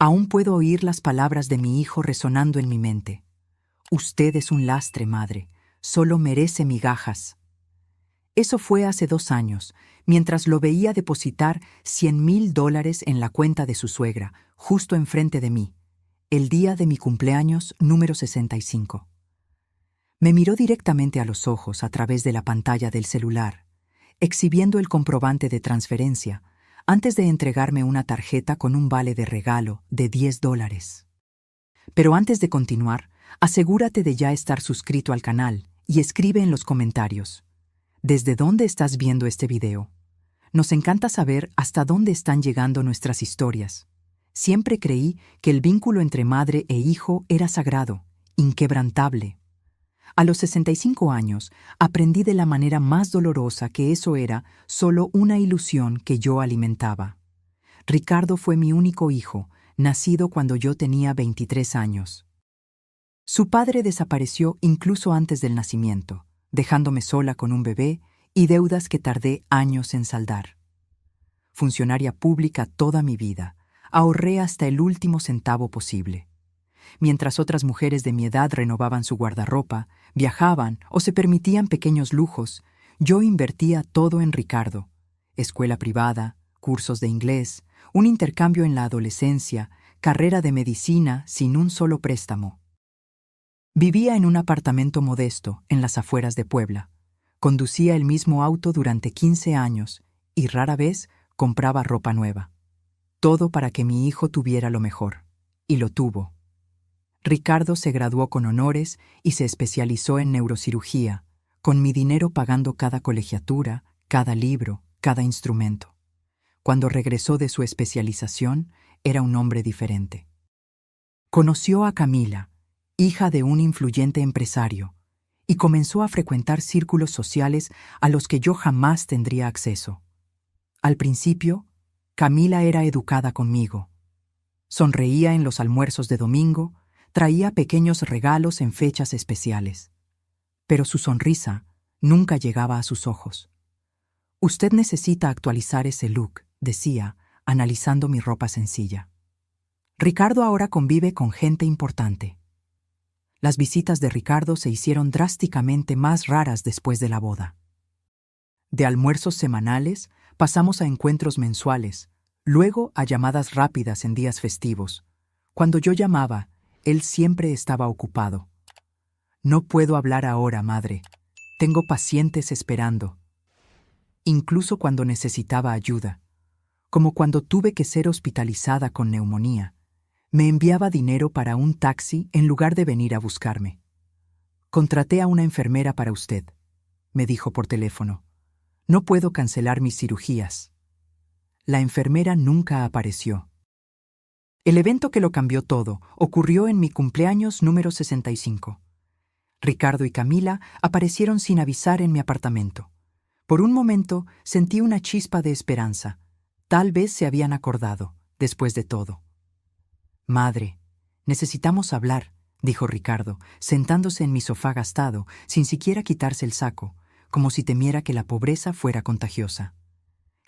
Aún puedo oír las palabras de mi hijo resonando en mi mente. Usted es un lastre, madre. Solo merece migajas. Eso fue hace 2 años, mientras lo veía depositar $100,000 en la cuenta de su suegra, justo enfrente de mí, el día de mi cumpleaños número 65. Me miró directamente a los ojos a través de la pantalla del celular, exhibiendo el comprobante de transferencia, antes de entregarme una tarjeta con un vale de regalo de $10. Pero antes de continuar, asegúrate de ya estar suscrito al canal y escribe en los comentarios: ¿desde dónde estás viendo este video? Nos encanta saber hasta dónde están llegando nuestras historias. Siempre creí que el vínculo entre madre e hijo era sagrado, inquebrantable. A los 65 años, aprendí de la manera más dolorosa que eso era solo una ilusión que yo alimentaba. Ricardo fue mi único hijo, nacido cuando yo tenía 23 años. Su padre desapareció incluso antes del nacimiento, dejándome sola con un bebé y deudas que tardé años en saldar. Funcionaria pública toda mi vida, ahorré hasta el último centavo posible. Mientras otras mujeres de mi edad renovaban su guardarropa, viajaban o se permitían pequeños lujos, yo invertía todo en Ricardo: escuela privada, cursos de inglés, un intercambio en la adolescencia, carrera de medicina sin un solo préstamo. Vivía en un apartamento modesto en las afueras de Puebla. Conducía el mismo auto durante 15 años y rara vez compraba ropa nueva. Todo para que mi hijo tuviera lo mejor. Y lo tuvo. Ricardo se graduó con honores y se especializó en neurocirugía, con mi dinero pagando cada colegiatura, cada libro, cada instrumento. Cuando regresó de su especialización, era un hombre diferente. Conoció a Camila, hija de un influyente empresario, y comenzó a frecuentar círculos sociales a los que yo jamás tendría acceso. Al principio, Camila era educada conmigo. Sonreía en los almuerzos de domingo, traía pequeños regalos en fechas especiales. Pero su sonrisa nunca llegaba a sus ojos. «Usted necesita actualizar ese look», decía, analizando mi ropa sencilla. Ricardo ahora convive con gente importante. Las visitas de Ricardo se hicieron drásticamente más raras después de la boda. De almuerzos semanales pasamos a encuentros mensuales, luego a llamadas rápidas en días festivos. Cuando yo llamaba, él siempre estaba ocupado. «No puedo hablar ahora, madre. Tengo pacientes esperando». Incluso cuando necesitaba ayuda, como cuando tuve que ser hospitalizada con neumonía, me enviaba dinero para un taxi en lugar de venir a buscarme. «Contraté a una enfermera para usted», me dijo por teléfono. «No puedo cancelar mis cirugías». La enfermera nunca apareció. El evento que lo cambió todo ocurrió en mi cumpleaños número 65. Ricardo y Camila aparecieron sin avisar en mi apartamento. Por un momento sentí una chispa de esperanza. Tal vez se habían acordado, después de todo. «Madre, necesitamos hablar», dijo Ricardo, sentándose en mi sofá gastado, sin siquiera quitarse el saco, como si temiera que la pobreza fuera contagiosa.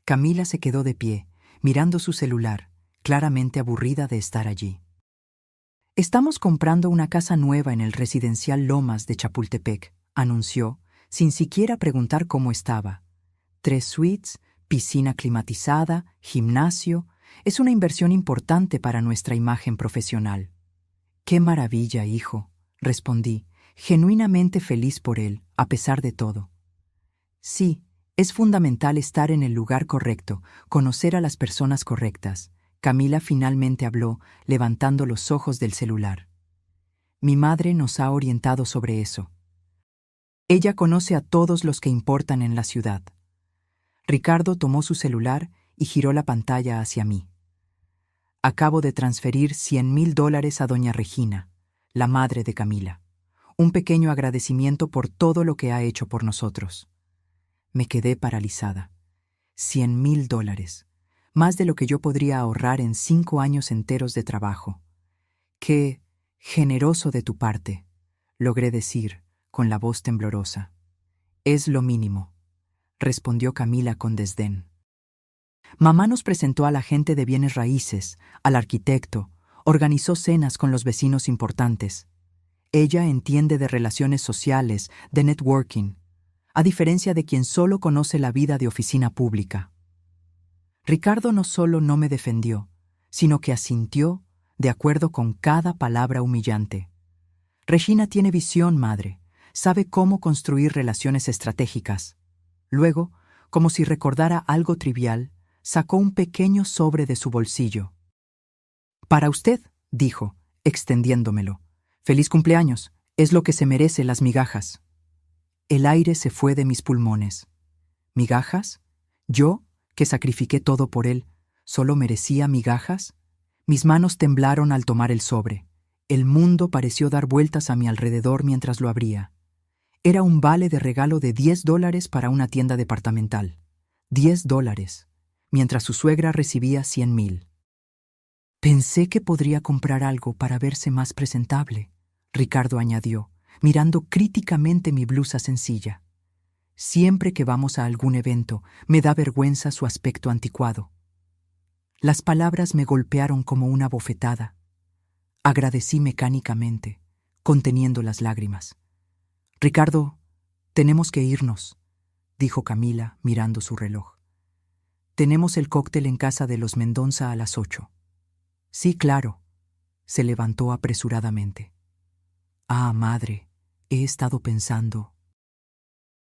Camila se quedó de pie, mirando su celular, claramente aburrida de estar allí. «Estamos comprando una casa nueva en el residencial Lomas de Chapultepec», anunció, sin siquiera preguntar cómo estaba. 3 suites, piscina climatizada, gimnasio. Es una inversión importante para nuestra imagen profesional. «Qué maravilla, hijo», respondí, genuinamente feliz por él, a pesar de todo. «Sí, es fundamental estar en el lugar correcto, conocer a las personas correctas», Camila finalmente habló, levantando los ojos del celular. «Mi madre nos ha orientado sobre eso. Ella conoce a todos los que importan en la ciudad». Ricardo tomó su celular y giró la pantalla hacia mí. «Acabo de transferir $100,000 a doña Regina, la madre de Camila. Un pequeño agradecimiento por todo lo que ha hecho por nosotros». Me quedé paralizada. $100,000. Más de lo que yo podría ahorrar en 5 años enteros de trabajo. «Qué generoso de tu parte», logré decir, con la voz temblorosa. «Es lo mínimo», respondió Camila con desdén. Mamá nos presentó al agente de bienes raíces, al arquitecto, Organizó cenas con los vecinos importantes. Ella entiende de relaciones sociales, de networking, a diferencia de quien solo conoce la vida de oficina pública. Ricardo no solo no me defendió, sino que asintió de acuerdo con cada palabra humillante. Regina tiene visión, madre. Sabe cómo construir relaciones estratégicas. Luego, como si recordara algo trivial, sacó un pequeño sobre de su bolsillo. «Para usted», dijo, extendiéndomelo. «Feliz cumpleaños. Es lo que se merece las migajas». El aire se fue de mis pulmones. ¿Migajas? ¿Yo, que sacrifiqué todo por él, solo merecía migajas? Mis manos temblaron al tomar el sobre. El mundo pareció dar vueltas a mi alrededor mientras lo abría. Era un vale de regalo de $10 para una tienda departamental. $10, mientras su suegra recibía 100,000. Pensé que podría comprar algo para verse más presentable, Ricardo añadió, mirando críticamente mi blusa sencilla. Siempre que vamos a algún evento, me da vergüenza su aspecto anticuado. Las palabras me golpearon como una bofetada. Agradecí mecánicamente, conteniendo las lágrimas. «Ricardo, tenemos que irnos», dijo Camila, mirando su reloj. «Tenemos el cóctel en casa de los Mendonza a las 8. «Sí, claro», se levantó apresuradamente. «Ah, madre, he estado pensando.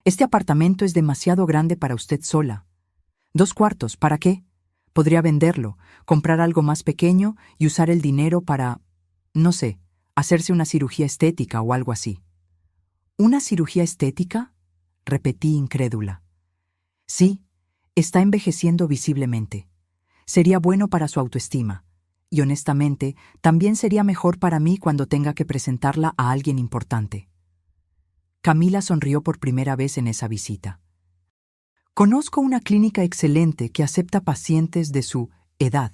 Este apartamento es demasiado grande para usted sola. 2 cuartos, ¿para qué? Podría venderlo, comprar algo más pequeño y usar el dinero para, no sé, hacerse una cirugía estética o algo así». «¿Una cirugía estética?», repetí incrédula. «Sí, está envejeciendo visiblemente. Sería bueno para su autoestima. Y honestamente, también sería mejor para mí cuando tenga que presentarla a alguien importante». Camila sonrió por primera vez en esa visita. «Conozco una clínica excelente que acepta pacientes de su edad.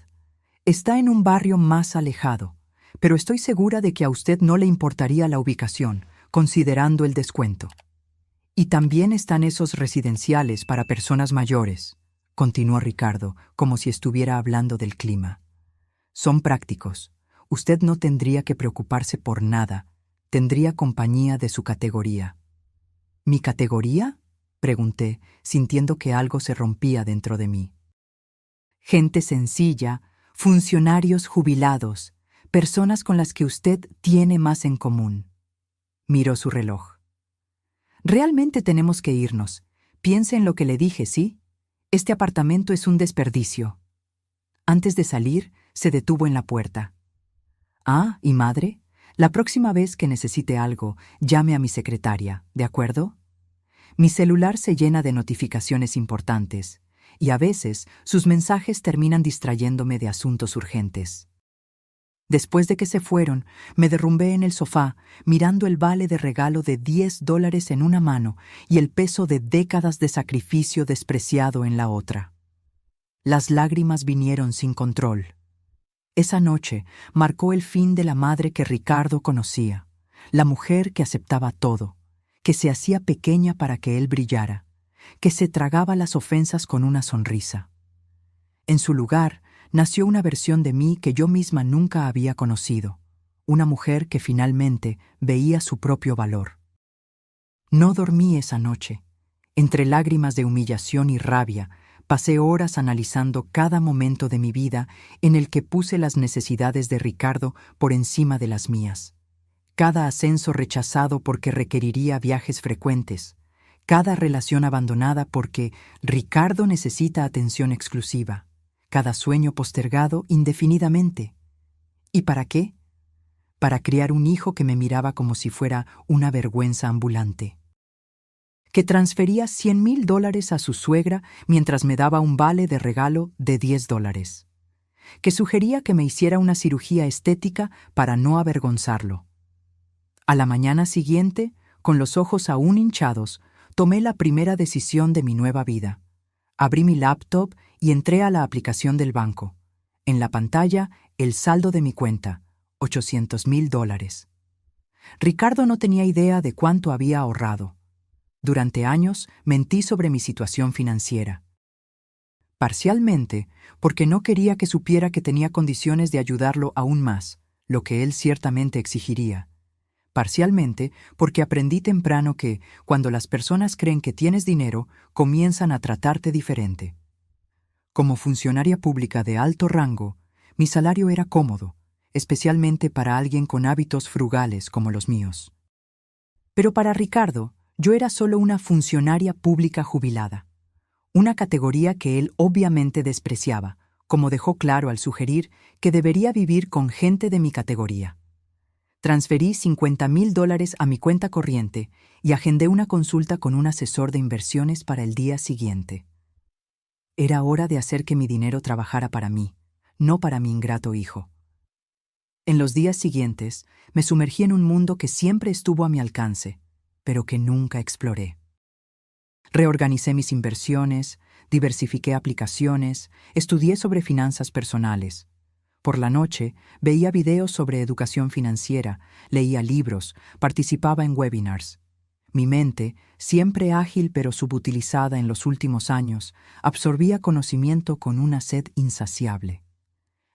Está en un barrio más alejado, pero estoy segura de que a usted no le importaría la ubicación, considerando el descuento. Y también están esos residenciales para personas mayores», continuó Ricardo, como si estuviera hablando del clima. «Son prácticos. Usted no tendría que preocuparse por nada. Tendría compañía de su categoría». «¿Mi categoría?», pregunté, sintiendo que algo se rompía dentro de mí. «Gente sencilla, funcionarios jubilados, personas con las que usted tiene más en común». Miró su reloj. «Realmente tenemos que irnos. Piense en lo que le dije, ¿sí? Este apartamento es un desperdicio». Antes de salir, se detuvo en la puerta. «Ah, ¿y madre? La próxima vez que necesite algo, llame a mi secretaria, ¿de acuerdo? Mi celular se llena de notificaciones importantes, y a veces sus mensajes terminan distrayéndome de asuntos urgentes». Después de que se fueron, me derrumbé en el sofá, mirando el vale de regalo de $10 en una mano y el peso de décadas de sacrificio despreciado en la otra. Las lágrimas vinieron sin control. Esa noche marcó el fin de la madre que Ricardo conocía, la mujer que aceptaba todo, que se hacía pequeña para que él brillara, que se tragaba las ofensas con una sonrisa. En su lugar, nació una versión de mí que yo misma nunca había conocido, una mujer que finalmente veía su propio valor. No dormí esa noche. Entre lágrimas de humillación y rabia, pasé horas analizando cada momento de mi vida en el que puse las necesidades de Ricardo por encima de las mías. Cada ascenso rechazado porque requeriría viajes frecuentes, cada relación abandonada porque Ricardo necesita atención exclusiva, cada sueño postergado indefinidamente. ¿Y para qué? Para criar un hijo que me miraba como si fuera una vergüenza ambulante, que transfería $100,000 a su suegra mientras me daba un vale de regalo de $10, que sugería que me hiciera una cirugía estética para no avergonzarlo. A la mañana siguiente, con los ojos aún hinchados, tomé la primera decisión de mi nueva vida. Abrí mi laptop y entré a la aplicación del banco. En la pantalla, el saldo de mi cuenta, $800,000. Ricardo no tenía idea de cuánto había ahorrado. Durante años mentí sobre mi situación financiera. Parcialmente, porque no quería que supiera que tenía condiciones de ayudarlo aún más, lo que él ciertamente exigiría. Parcialmente, porque aprendí temprano que, cuando las personas creen que tienes dinero, comienzan a tratarte diferente. Como funcionaria pública de alto rango, mi salario era cómodo, especialmente para alguien con hábitos frugales como los míos. Pero para Ricardo, yo era solo una funcionaria pública jubilada, una categoría que él obviamente despreciaba, como dejó claro al sugerir que debería vivir con gente de mi categoría. Transferí $50,000 a mi cuenta corriente y agendé una consulta con un asesor de inversiones para el día siguiente. Era hora de hacer que mi dinero trabajara para mí, no para mi ingrato hijo. En los días siguientes, me sumergí en un mundo que siempre estuvo a mi alcance, pero que nunca exploré. Reorganicé mis inversiones, diversifiqué aplicaciones, estudié sobre finanzas personales. Por la noche, veía videos sobre educación financiera, leía libros, participaba en webinars. Mi mente, siempre ágil pero subutilizada en los últimos años, absorbía conocimiento con una sed insaciable.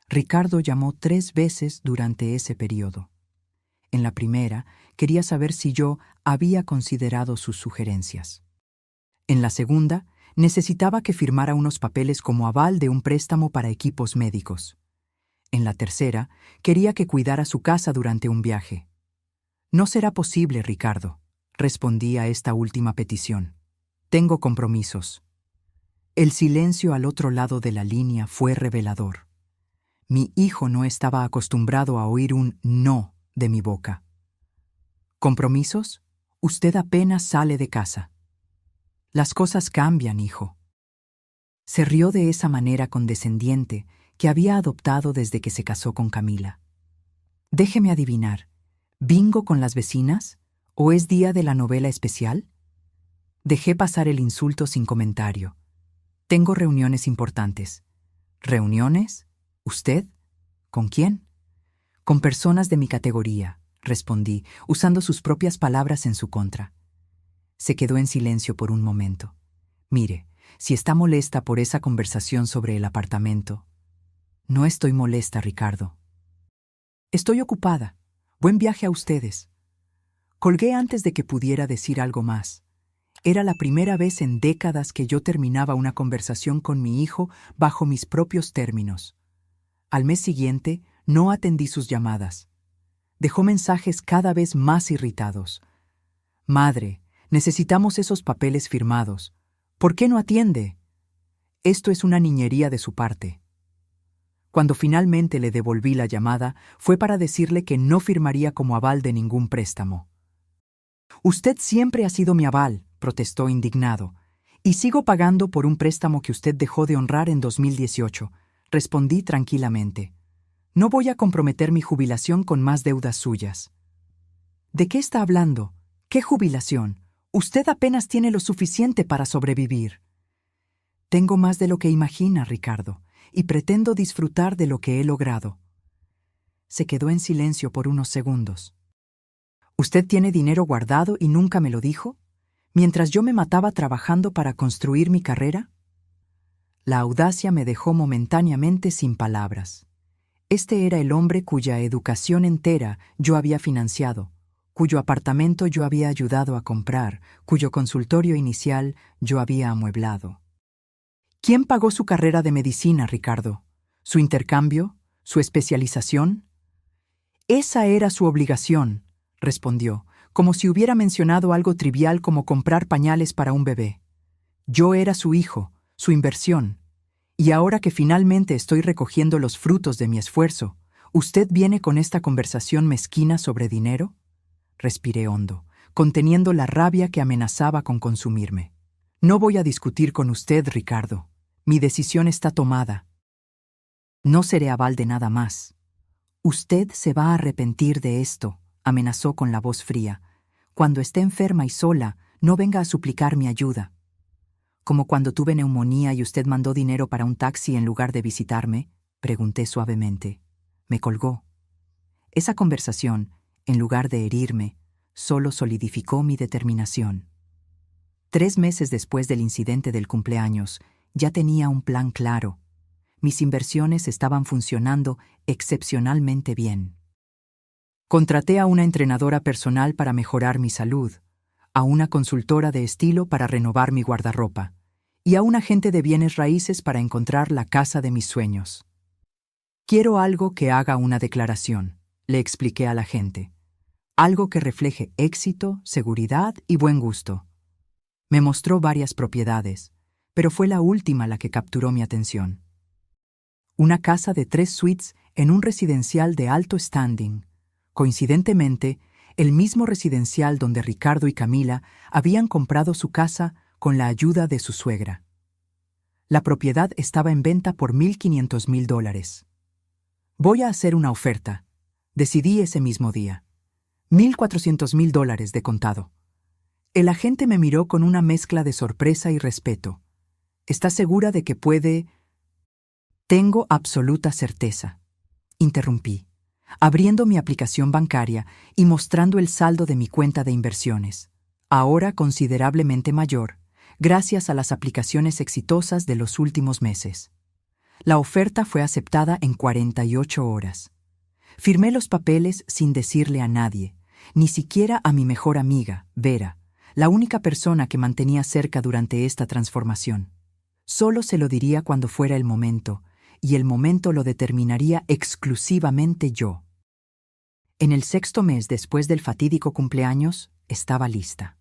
Ricardo llamó 3 veces durante ese periodo. En la primera, quería saber si yo había considerado sus sugerencias. En la segunda, necesitaba que firmara unos papeles como aval de un préstamo para equipos médicos. En la tercera, quería que cuidara su casa durante un viaje. No será posible, Ricardo, respondí a esta última petición. Tengo compromisos. El silencio al otro lado de la línea fue revelador. Mi hijo no estaba acostumbrado a oír un no de mi boca. ¿Compromisos? Usted apenas sale de casa. Las cosas cambian, hijo. Se rió de esa manera condescendiente que había adoptado desde que se casó con Camila. Déjeme adivinar, ¿bingo con las vecinas? ¿O es día de la novela especial? Dejé pasar el insulto sin comentario. Tengo reuniones importantes. ¿Reuniones? ¿Usted? ¿Con quién? Con personas de mi categoría, respondí, usando sus propias palabras en su contra. Se quedó en silencio por un momento. Mire, si está molesta por esa conversación sobre el apartamento. No estoy molesta, Ricardo. Estoy ocupada. Buen viaje a ustedes. Colgué antes de que pudiera decir algo más. Era la primera vez en décadas que yo terminaba una conversación con mi hijo bajo mis propios términos. Al mes siguiente, no atendí sus llamadas. Dejó mensajes cada vez más irritados. Madre, necesitamos esos papeles firmados. ¿Por qué no atiende? Esto es una niñería de su parte. Cuando finalmente le devolví la llamada, fue para decirle que no firmaría como aval de ningún préstamo. Usted siempre ha sido mi aval, protestó indignado, y sigo pagando por un préstamo que usted dejó de honrar en 2018, respondí tranquilamente. No voy a comprometer mi jubilación con más deudas suyas. ¿De qué está hablando? ¿Qué jubilación? Usted apenas tiene lo suficiente para sobrevivir. Tengo más de lo que imagina, Ricardo, y pretendo disfrutar de lo que he logrado. Se quedó en silencio por unos segundos. ¿Usted tiene dinero guardado y nunca me lo dijo? ¿Mientras yo me mataba trabajando para construir mi carrera? La audacia me dejó momentáneamente sin palabras. Este era el hombre cuya educación entera yo había financiado, cuyo apartamento yo había ayudado a comprar, cuyo consultorio inicial yo había amueblado. ¿Quién pagó su carrera de medicina, Ricardo? ¿Su intercambio? ¿Su especialización? Esa era su obligación, respondió, como si hubiera mencionado algo trivial como comprar pañales para un bebé. Yo era su hijo, su inversión. Y ahora que finalmente estoy recogiendo los frutos de mi esfuerzo, ¿usted viene con esta conversación mezquina sobre dinero? Respiré hondo, conteniendo la rabia que amenazaba con consumirme. No voy a discutir con usted, Ricardo. Mi decisión está tomada. No seré aval de nada más. Usted se va a arrepentir de esto, amenazó con la voz fría. Cuando esté enferma y sola, no venga a suplicar mi ayuda. ¿Como cuando tuve neumonía y usted mandó dinero para un taxi en lugar de visitarme? Pregunté suavemente. Me colgó. Esa conversación, en lugar de herirme, solo solidificó mi determinación. 3 meses después del incidente del cumpleaños, Ya tenía un plan claro. Mis inversiones estaban funcionando excepcionalmente bien. Contraté a una entrenadora personal para mejorar mi salud, a una consultora de estilo para renovar mi guardarropa y a un agente de bienes raíces para encontrar la casa de mis sueños. Quiero algo que haga una declaración, le expliqué a la gente. Algo que refleje éxito, seguridad y buen gusto. Me mostró varias propiedades, pero fue la última la que capturó mi atención. Una casa de 3 suites en un residencial de alto standing. Coincidentemente, el mismo residencial donde Ricardo y Camila habían comprado su casa con la ayuda de su suegra. La propiedad estaba en venta por $1,500,000. Voy a hacer una oferta. Decidí ese mismo día. $1,400,000 de contado. El agente me miró con una mezcla de sorpresa y respeto. ¿Estás segura de que puede...? Tengo absoluta certeza, interrumpí, abriendo mi aplicación bancaria y mostrando el saldo de mi cuenta de inversiones, ahora considerablemente mayor, gracias a las aplicaciones exitosas de los últimos meses. La oferta fue aceptada en 48 horas. Firmé los papeles sin decirle a nadie, ni siquiera a mi mejor amiga, Vera, la única persona que mantenía cerca durante esta transformación. Solo se lo diría cuando fuera el momento, y el momento lo determinaría exclusivamente yo. En el 6º mes después del fatídico cumpleaños, estaba lista.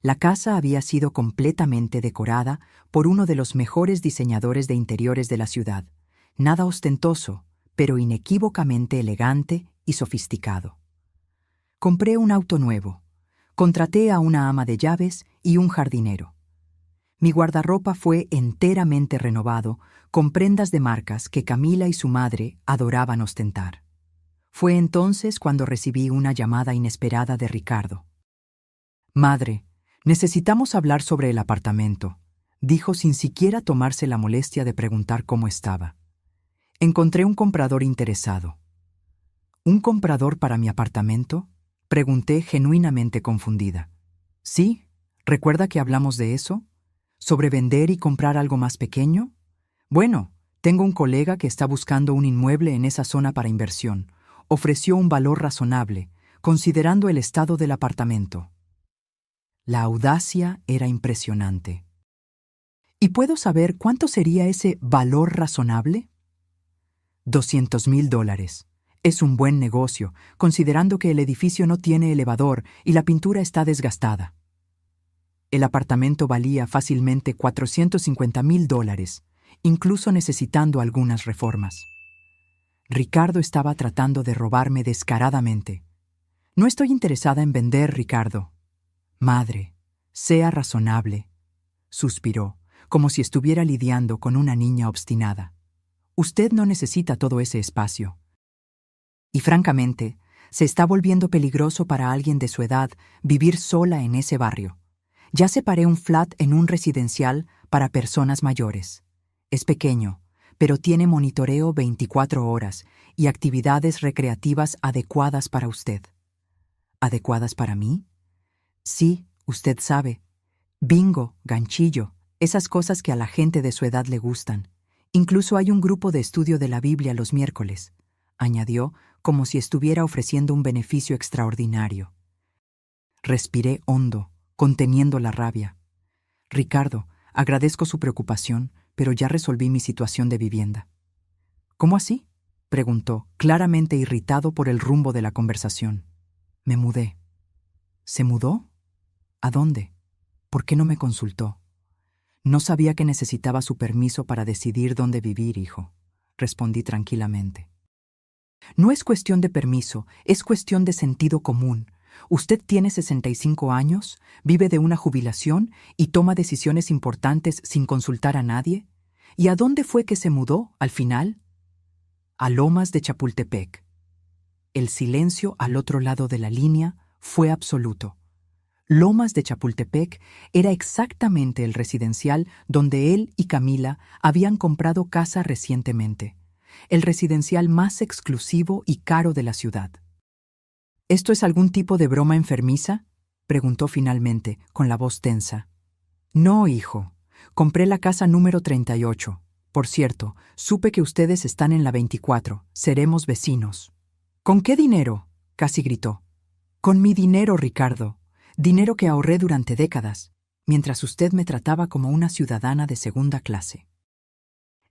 La casa había sido completamente decorada por uno de los mejores diseñadores de interiores de la ciudad, nada ostentoso, pero inequívocamente elegante y sofisticado. Compré un auto nuevo, contraté a una ama de llaves y un jardinero. Mi guardarropa fue enteramente renovado con prendas de marcas que Camila y su madre adoraban ostentar. Fue entonces cuando recibí una llamada inesperada de Ricardo. «Madre, necesitamos hablar sobre el apartamento», dijo sin siquiera tomarse la molestia de preguntar cómo estaba. Encontré un comprador interesado. ¿Un comprador para mi apartamento?, pregunté genuinamente confundida. «Sí, ¿recuerda que hablamos de eso? ¿Sobre vender y comprar algo más pequeño? Bueno, tengo un colega que está buscando un inmueble en esa zona para inversión. Ofreció un valor razonable, considerando el estado del apartamento». La audacia era impresionante. ¿Y puedo saber cuánto sería ese valor razonable? $200,000. Es un buen negocio, considerando que el edificio no tiene elevador y la pintura está desgastada. El apartamento valía fácilmente $450,000, incluso necesitando algunas reformas. Ricardo estaba tratando de robarme descaradamente. «No estoy interesada en vender, Ricardo». «Madre, sea razonable», suspiró, como si estuviera lidiando con una niña obstinada. «Usted no necesita todo ese espacio. Y francamente, se está volviendo peligroso para alguien de su edad vivir sola en ese barrio. Ya separé un flat en un residencial para personas mayores. Es pequeño, pero tiene monitoreo 24 horas y actividades recreativas adecuadas para usted». ¿Adecuadas para mí? Sí, usted sabe. Bingo, ganchillo, esas cosas que a la gente de su edad le gustan. Incluso hay un grupo de estudio de la Biblia los miércoles, añadió, como si estuviera ofreciendo un beneficio extraordinario. Respiré hondo, conteniendo la rabia. «Ricardo, agradezco su preocupación, pero ya resolví mi situación de vivienda». «¿Cómo así?», preguntó, claramente irritado por el rumbo de la conversación. «Me mudé». «¿Se mudó? ¿A dónde? ¿Por qué no me consultó?» «No sabía que necesitaba su permiso para decidir dónde vivir, hijo», respondí tranquilamente. «No es cuestión de permiso, es cuestión de sentido común. Usted tiene 65 años, vive de una jubilación y toma decisiones importantes sin consultar a nadie. ¿Y a dónde fue que se mudó, al final?» «A Lomas de Chapultepec». El silencio al otro lado de la línea fue absoluto. Lomas de Chapultepec era exactamente el residencial donde él y Camila habían comprado casa recientemente, el residencial más exclusivo y caro de la ciudad. «¿Esto es algún tipo de broma enfermiza?», preguntó finalmente, con la voz tensa. «No, hijo, Compré la casa número 38. Por cierto, supe que ustedes están en la 24. Seremos vecinos. ¿Con qué dinero?, casi gritó. Con mi dinero, Ricardo. Dinero que ahorré durante décadas, mientras usted me trataba como una ciudadana de segunda clase.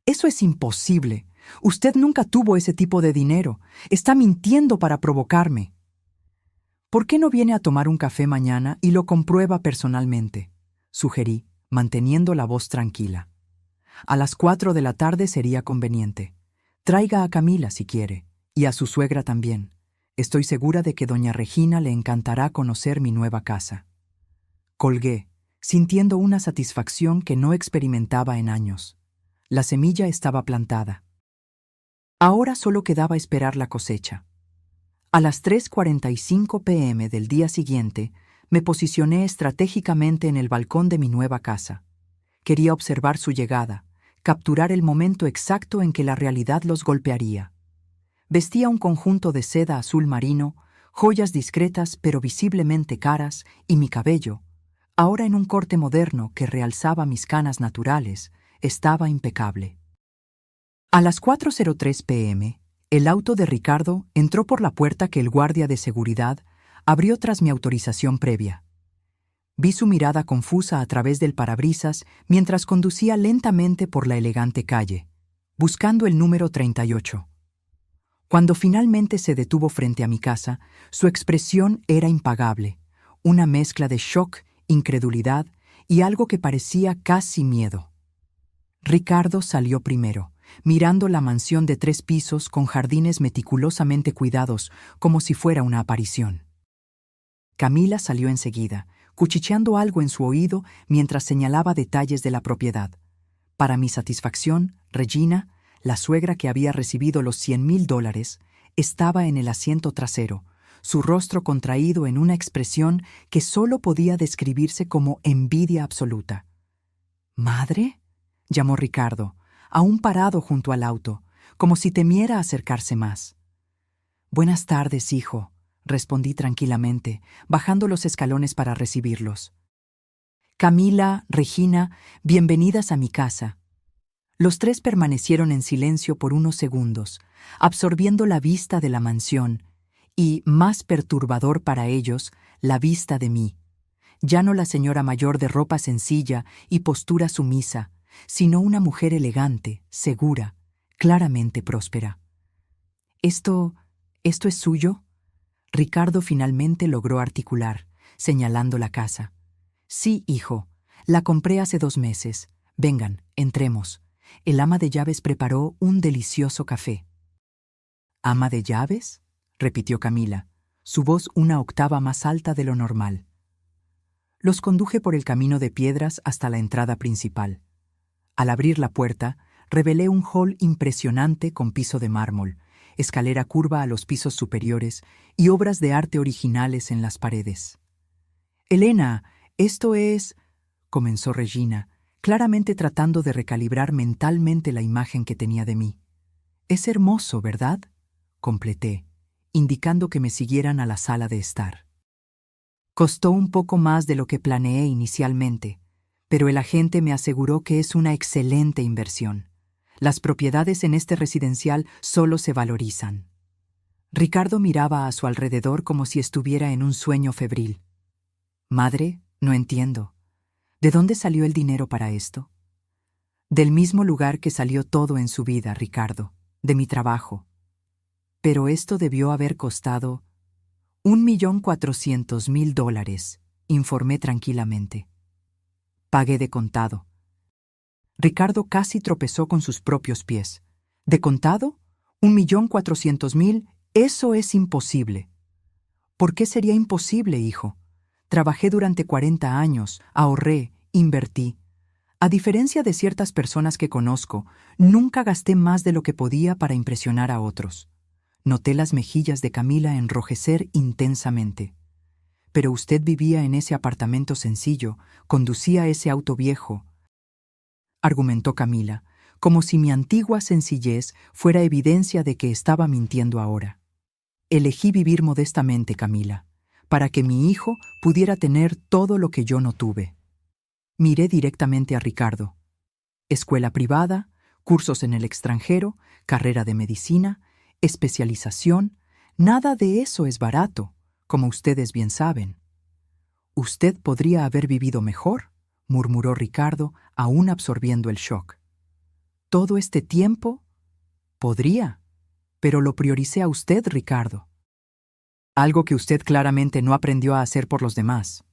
Eso es imposible. Usted nunca tuvo ese tipo de dinero. Está mintiendo para provocarme. ¿Por qué no viene a tomar un café mañana y lo comprueba personalmente?, sugerí, manteniendo la voz tranquila. A las 4 de la tarde sería conveniente. Traiga a Camila si quiere, y a su suegra también. Estoy segura de que doña Regina le encantará conocer mi nueva casa. Colgué, sintiendo una satisfacción que no experimentaba en años. La semilla estaba plantada. Ahora solo quedaba esperar la cosecha. A las 3:45 p.m. del día siguiente, me posicioné estratégicamente en el balcón de mi nueva casa. Quería observar su llegada, capturar el momento exacto en que la realidad los golpearía. Vestía un conjunto de seda azul marino, joyas discretas pero visiblemente caras, y mi cabello, ahora en un corte moderno que realzaba mis canas naturales, estaba impecable. A las 4:03 p.m., el auto de Ricardo entró por la puerta que el guardia de seguridad abrió tras mi autorización previa. Vi su mirada confusa a través del parabrisas mientras conducía lentamente por la elegante calle, buscando el número 38. Cuando finalmente se detuvo frente a mi casa, su expresión era impagable, una mezcla de shock, incredulidad y algo que parecía casi miedo. Ricardo salió primero, mirando la mansión de 3 pisos con jardines meticulosamente cuidados, como si fuera una aparición. Camila salió enseguida, cuchicheando algo en su oído mientras señalaba detalles de la propiedad. Para mi satisfacción, Regina, la suegra que había recibido los $100,000, estaba en el asiento trasero, su rostro contraído en una expresión que solo podía describirse como envidia absoluta. «¿Madre?», llamó Ricardo, aún parado junto al auto, como si temiera acercarse más. «Buenas tardes, hijo», respondí tranquilamente, bajando los escalones para recibirlos. «Camila, Regina, bienvenidas a mi casa». Los 3 permanecieron en silencio por unos segundos, absorbiendo la vista de la mansión y, más perturbador para ellos, la vista de mí. Ya no la señora mayor de ropa sencilla y postura sumisa, sino una mujer elegante, segura, claramente próspera. ¿Esto es suyo?», Ricardo finalmente logró articular, señalando la casa. «Sí, hijo, la compré hace 2 meses. Vengan, entremos». El ama de llaves preparó un delicioso café. «¿Ama de llaves?», repitió Camila, su voz una octava más alta de lo normal. Los conduje por el camino de piedras hasta la entrada principal. Al abrir la puerta, revelé un hall impresionante con piso de mármol, escalera curva a los pisos superiores y obras de arte originales en las paredes. «Elena, esto es…», comenzó Regina, claramente tratando de recalibrar mentalmente la imagen que tenía de mí. «Es hermoso, ¿verdad?», completé, indicando que me siguieran a la sala de estar. Costó un poco más de lo que planeé inicialmente, pero el agente me aseguró que es una excelente inversión. Las propiedades en este residencial solo se valorizan. Ricardo miraba a su alrededor como si estuviera en un sueño febril. «Madre, no entiendo. ¿De dónde salió el dinero para esto?». «Del mismo lugar que salió todo en su vida, Ricardo, de mi trabajo. Pero esto debió haber costado $1,400,000, informé tranquilamente. Pagué de contado». Ricardo casi tropezó con sus propios pies. «¿De contado? $1,400,000, eso es imposible». «¿Por qué sería imposible, hijo? Trabajé durante 40 años, ahorré, invertí. A diferencia de ciertas personas que conozco, nunca gasté más de lo que podía para impresionar a otros». Noté las mejillas de Camila enrojecer intensamente. «Pero usted vivía en ese apartamento sencillo, conducía ese auto viejo», argumentó Camila, como si mi antigua sencillez fuera evidencia de que estaba mintiendo ahora. «Elegí vivir modestamente, Camila, para que mi hijo pudiera tener todo lo que yo no tuve». Miré directamente a Ricardo. Escuela privada, cursos en el extranjero, carrera de medicina, especialización, nada de eso es barato, como ustedes bien saben. Usted podría haber vivido mejor, murmuró Ricardo, aún absorbiendo el shock. ¿Todo este tiempo? Podría, pero lo prioricé a usted, Ricardo. Algo que usted claramente no aprendió a hacer por los demás.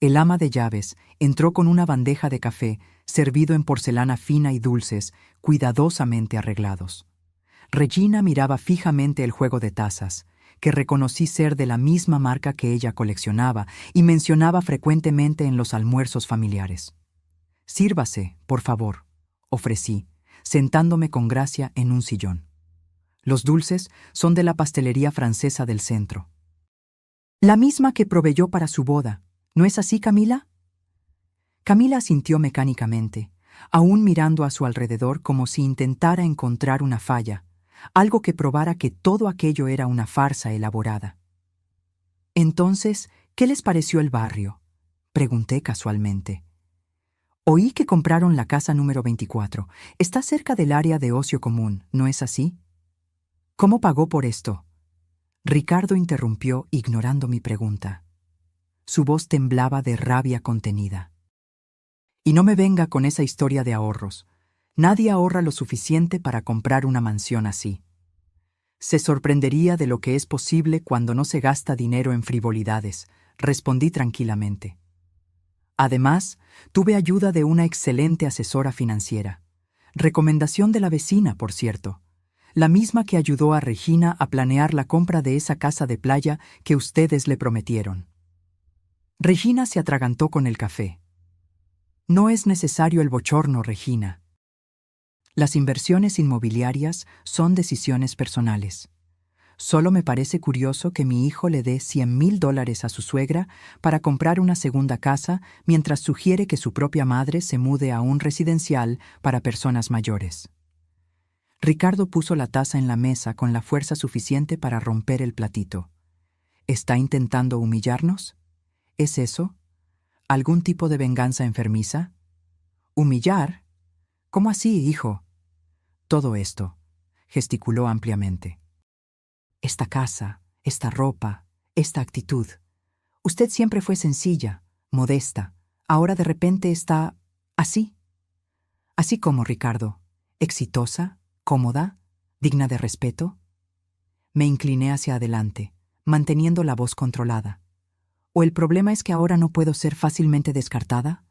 El ama de llaves entró con una bandeja de café servido en porcelana fina y dulces, cuidadosamente arreglados. Regina miraba fijamente el juego de tazas, que reconocí ser de la misma marca que ella coleccionaba y mencionaba frecuentemente en los almuerzos familiares. «Sírvase, por favor», ofrecí, sentándome con gracia en un sillón. Los dulces son de la pastelería francesa del centro. La misma que proveyó para su boda. ¿No es así, Camila? Camila asintió mecánicamente, aún mirando a su alrededor como si intentara encontrar una falla, algo que probara que todo aquello era una farsa elaborada. Entonces, ¿qué les pareció el barrio?, pregunté casualmente. Oí que compraron la casa número 24. Está cerca del área de ocio común, ¿no es así? ¿Cómo pagó por esto? Ricardo interrumpió, ignorando mi pregunta. Su voz temblaba de rabia contenida. Y no me venga con esa historia de ahorros. Nadie ahorra lo suficiente para comprar una mansión así. Se sorprendería de lo que es posible cuando no se gasta dinero en frivolidades, respondí tranquilamente. Además, tuve ayuda de una excelente asesora financiera. Recomendación de la vecina, por cierto. La misma que ayudó a Regina a planear la compra de esa casa de playa que ustedes le prometieron. Regina se atragantó con el café. No es necesario el bochorno, Regina. Las inversiones inmobiliarias son decisiones personales. Solo me parece curioso que mi hijo le dé $100,000 a su suegra para comprar una segunda casa mientras sugiere que su propia madre se mude a un residencial para personas mayores. Ricardo puso la taza en la mesa con la fuerza suficiente para romper el platito. ¿Está intentando humillarnos? ¿Es eso? ¿Algún tipo de venganza enfermiza? ¿Humillar? ¿Cómo así, hijo? Todo esto, gesticuló ampliamente. Esta casa, esta ropa, esta actitud. Usted siempre fue sencilla, modesta. Ahora de repente está así. Así como Ricardo, exitosa, cómoda, digna de respeto. Me incliné hacia adelante, manteniendo la voz controlada. ¿O el problema es que ahora no puedo ser fácilmente descartada?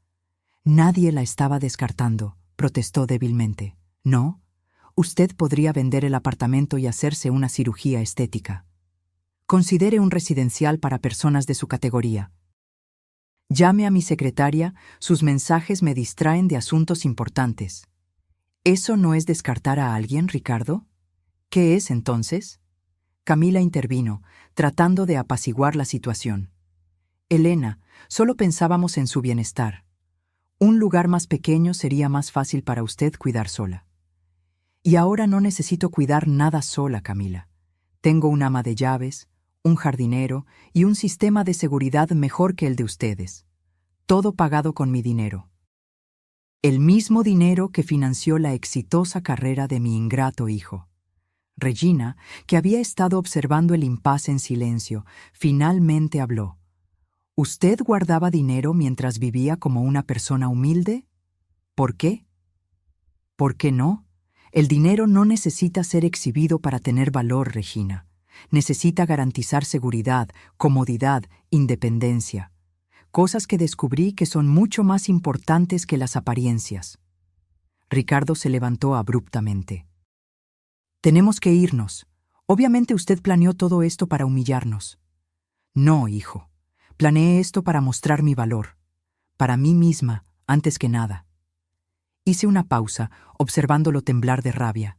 Nadie la estaba descartando, protestó débilmente. ¿No? Usted podría vender el apartamento y hacerse una cirugía estética. Considere un residencial para personas de su categoría. Llame a mi secretaria, sus mensajes me distraen de asuntos importantes. ¿Eso no es descartar a alguien, Ricardo? ¿Qué es, entonces? Camila intervino, tratando de apaciguar la situación. Elena, solo pensábamos en su bienestar. Un lugar más pequeño sería más fácil para usted cuidar sola. Y ahora no necesito cuidar nada sola, Camila. Tengo un ama de llaves, un jardinero y un sistema de seguridad mejor que el de ustedes. Todo pagado con mi dinero. El mismo dinero que financió la exitosa carrera de mi ingrato hijo. Regina, que había estado observando el impasse en silencio, finalmente habló. ¿Usted guardaba dinero mientras vivía como una persona humilde? ¿Por qué? ¿Por qué no? El dinero no necesita ser exhibido para tener valor, Regina. Necesita garantizar seguridad, comodidad, independencia. Cosas que descubrí que son mucho más importantes que las apariencias. Ricardo se levantó abruptamente. Tenemos que irnos. Obviamente usted planeó todo esto para humillarnos. No, hijo. Planeé esto para mostrar mi valor. Para mí misma, antes que nada. Hice una pausa, observándolo temblar de rabia.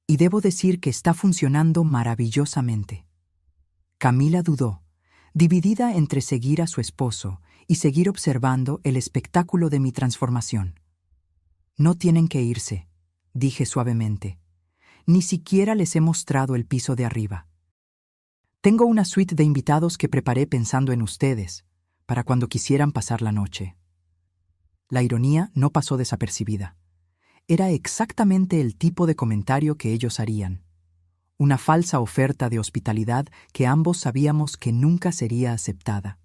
Y debo decir que está funcionando maravillosamente. Camila dudó, dividida entre seguir a su esposo y seguir observando el espectáculo de mi transformación. No tienen que irse, dije suavemente. Ni siquiera les he mostrado el piso de arriba. Tengo una suite de invitados que preparé pensando en ustedes, para cuando quisieran pasar la noche. La ironía no pasó desapercibida. Era exactamente el tipo de comentario que ellos harían. Una falsa oferta de hospitalidad que ambos sabíamos que nunca sería aceptada.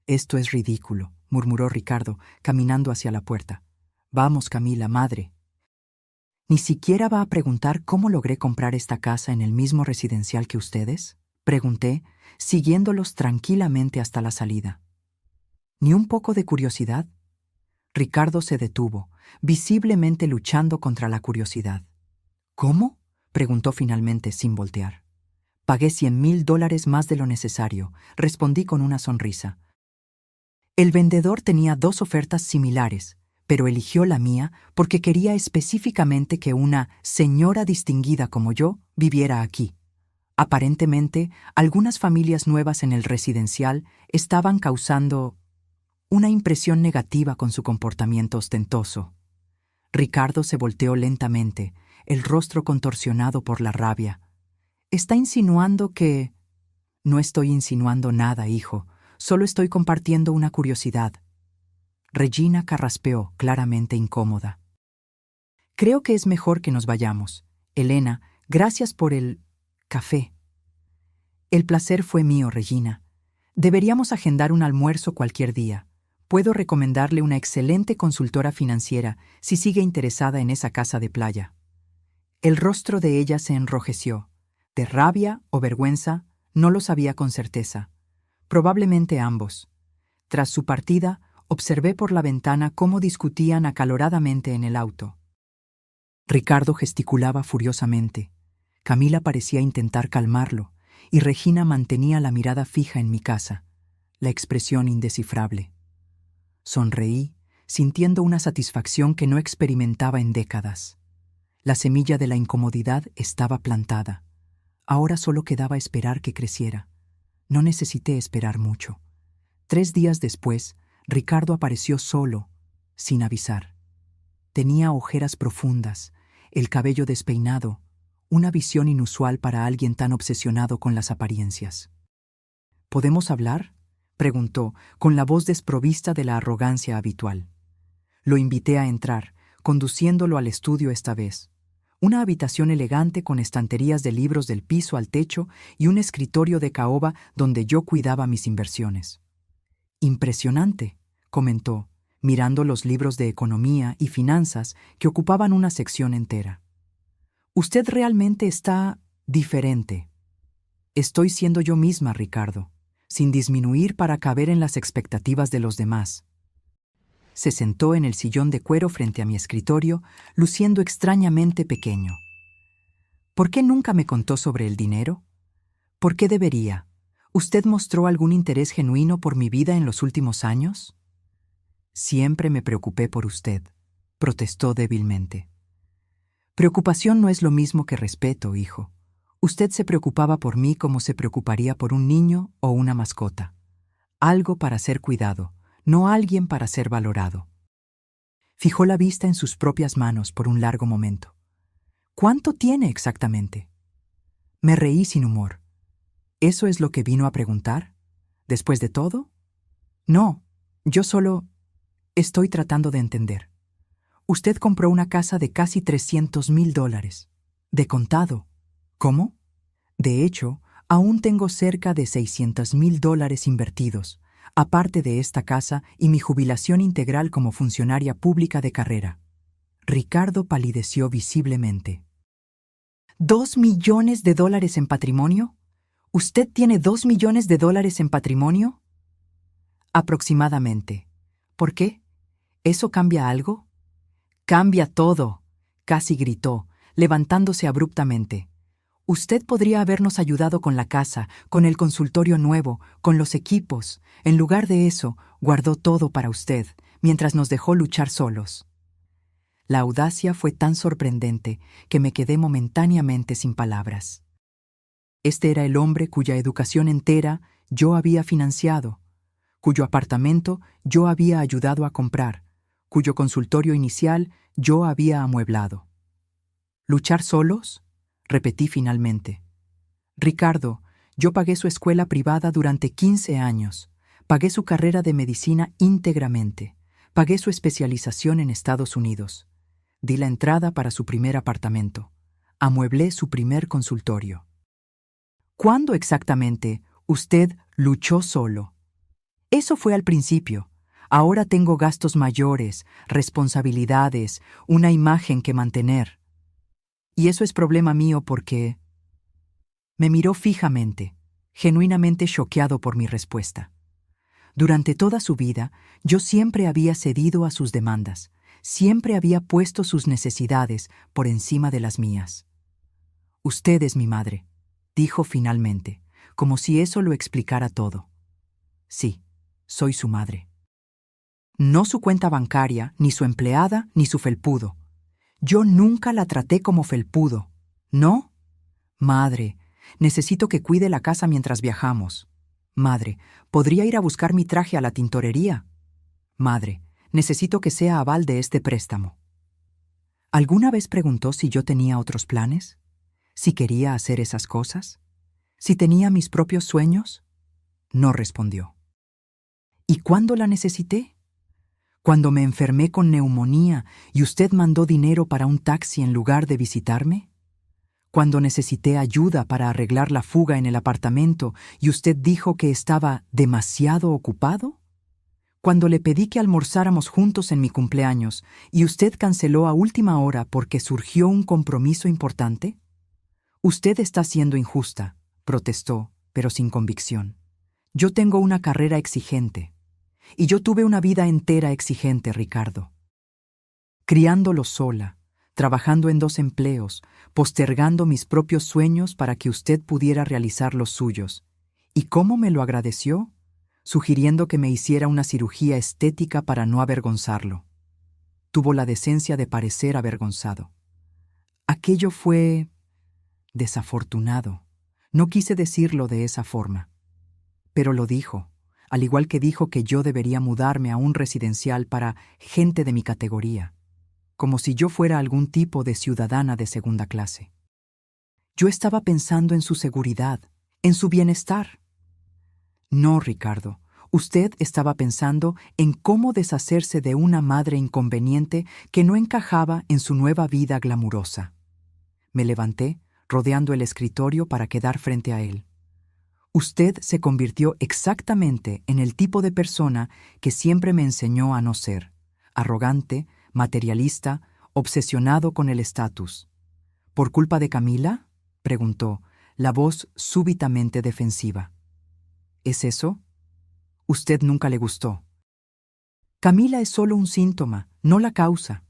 «Esto es ridículo», murmuró Ricardo, caminando hacia la puerta. «Vamos, Camila, madre». «¿Ni siquiera va a preguntar cómo logré comprar esta casa en el mismo residencial que ustedes?», pregunté, siguiéndolos tranquilamente hasta la salida. «¿Ni un poco de curiosidad?». Ricardo se detuvo, visiblemente luchando contra la curiosidad. «¿Cómo?», preguntó finalmente sin voltear. «Pagué $100,000 más de lo necesario», respondí con una sonrisa. El vendedor tenía 2 ofertas similares, pero eligió la mía porque quería específicamente que una señora distinguida como yo viviera aquí. Aparentemente, algunas familias nuevas en el residencial estaban causando una impresión negativa con su comportamiento ostentoso. Ricardo se volteó lentamente, el rostro contorsionado por la rabia. «¿Está insinuando que...?» «No estoy insinuando nada, hijo. Solo estoy compartiendo una curiosidad». Regina carraspeó, claramente incómoda. «Creo que es mejor que nos vayamos. Elena, gracias por el café». «El placer fue mío, Regina. Deberíamos agendar un almuerzo cualquier día. Puedo recomendarle una excelente consultora financiera si sigue interesada en esa casa de playa». El rostro de ella se enrojeció. De rabia o vergüenza, no lo sabía con certeza. Probablemente ambos. Tras su partida, observé por la ventana cómo discutían acaloradamente en el auto. Ricardo gesticulaba furiosamente. Camila parecía intentar calmarlo, y Regina mantenía la mirada fija en mi casa, la expresión indescifrable. Sonreí, sintiendo una satisfacción que no experimentaba en décadas. La semilla de la incomodidad estaba plantada. Ahora solo quedaba esperar que creciera. No necesité esperar mucho. 3 días después, Ricardo apareció solo, sin avisar. Tenía ojeras profundas, el cabello despeinado, una visión inusual para alguien tan obsesionado con las apariencias. «¿Podemos hablar?», preguntó, con la voz desprovista de la arrogancia habitual. Lo invité a entrar, conduciéndolo al estudio esta vez. Una habitación elegante con estanterías de libros del piso al techo y un escritorio de caoba donde yo cuidaba mis inversiones. «Impresionante», comentó, mirando los libros de economía y finanzas que ocupaban una sección entera. «Usted realmente está diferente». «Estoy siendo yo misma, Ricardo, sin disminuir para caber en las expectativas de los demás». Se sentó en el sillón de cuero frente a mi escritorio, luciendo extrañamente pequeño. «¿Por qué nunca me contó sobre el dinero?». «¿Por qué debería? ¿Usted mostró algún interés genuino por mi vida en los últimos años?». «Siempre me preocupé por usted», protestó débilmente. «Preocupación no es lo mismo que respeto, hijo. Usted se preocupaba por mí como se preocuparía por un niño o una mascota. Algo para ser cuidado, no alguien para ser valorado». Fijó la vista en sus propias manos por un largo momento. «¿Cuánto tiene exactamente?». Me reí sin humor. «¿Eso es lo que vino a preguntar? ¿Después de todo?». «No, yo solo estoy tratando de entender. Usted compró una casa de casi $300,000. De contado». «¿Cómo?». «De hecho, aún tengo cerca de $600,000 invertidos, aparte de esta casa y mi jubilación integral como funcionaria pública de carrera». Ricardo palideció visiblemente. ¿$2 millones en patrimonio? ¿Usted tiene $2 millones en patrimonio? Aproximadamente. ¿Por qué? ¿Eso cambia algo? «Cambia todo», casi gritó, levantándose abruptamente. «Usted podría habernos ayudado con la casa, con el consultorio nuevo, con los equipos. En lugar de eso, guardó todo para usted, mientras nos dejó luchar solos». La audacia fue tan sorprendente que me quedé momentáneamente sin palabras. Este era el hombre cuya educación entera yo había financiado, cuyo apartamento yo había ayudado a comprar, cuyo consultorio inicial yo había amueblado. «¿Luchar solos?», repetí finalmente. «Ricardo, yo pagué su escuela privada durante 15 años, pagué su carrera de medicina íntegramente, Pagué su especialización en Estados Unidos. Di la entrada para su primer apartamento. Amueblé su primer consultorio. ¿Cuándo exactamente usted luchó solo? Eso fue al principio. Ahora tengo gastos mayores, responsabilidades, una imagen que mantener. Y eso es problema mío porque... Me miró fijamente, genuinamente choqueado por mi respuesta. Durante toda su vida, yo siempre había cedido a sus demandas, siempre había puesto sus necesidades por encima de las mías. Usted es mi madre, dijo finalmente, como si eso lo explicara todo. Sí, soy su madre. No su cuenta bancaria, ni su empleada, ni su felpudo. Yo nunca la traté como felpudo. ¿No? Madre, necesito que cuide la casa mientras viajamos. Madre, ¿podría ir a buscar mi traje a la tintorería? Madre, necesito que sea aval de este préstamo. ¿Alguna vez preguntó si yo tenía otros planes? ¿Si quería hacer esas cosas? ¿Si tenía mis propios sueños? No respondió. ¿Y cuándo la necesité? ¿Cuando me enfermé con neumonía y usted mandó dinero para un taxi en lugar de visitarme? ¿Cuando necesité ayuda para arreglar la fuga en el apartamento y usted dijo que estaba demasiado ocupado? ¿Cuando le pedí que almorzáramos juntos en mi cumpleaños y usted canceló a última hora porque surgió un compromiso importante? Usted está siendo injusta, protestó, pero sin convicción. Yo tengo una carrera exigente. Y yo tuve una vida entera exigente, Ricardo. Criándolo sola, trabajando en 2 empleos, postergando mis propios sueños para que usted pudiera realizar los suyos. ¿Y cómo me lo agradeció? Sugiriendo que me hiciera una cirugía estética para no avergonzarlo. Tuvo la decencia de parecer avergonzado. Aquello fue... desafortunado. No quise decirlo de esa forma. Pero lo dijo, al igual que dijo que yo debería mudarme a un residencial para gente de mi categoría, como si yo fuera algún tipo de ciudadana de segunda clase. Yo estaba pensando en su seguridad, en su bienestar. No, Ricardo, usted estaba pensando en cómo deshacerse de una madre inconveniente que no encajaba en su nueva vida glamurosa. Me levanté, rodeando el escritorio para quedar frente a él. Usted se convirtió exactamente en el tipo de persona que siempre me enseñó a no ser: arrogante, materialista, obsesionado con el estatus. ¿Por culpa de Camila?, preguntó, la voz súbitamente defensiva. ¿Es eso? Usted nunca le gustó. Camila es solo un síntoma, no la causa.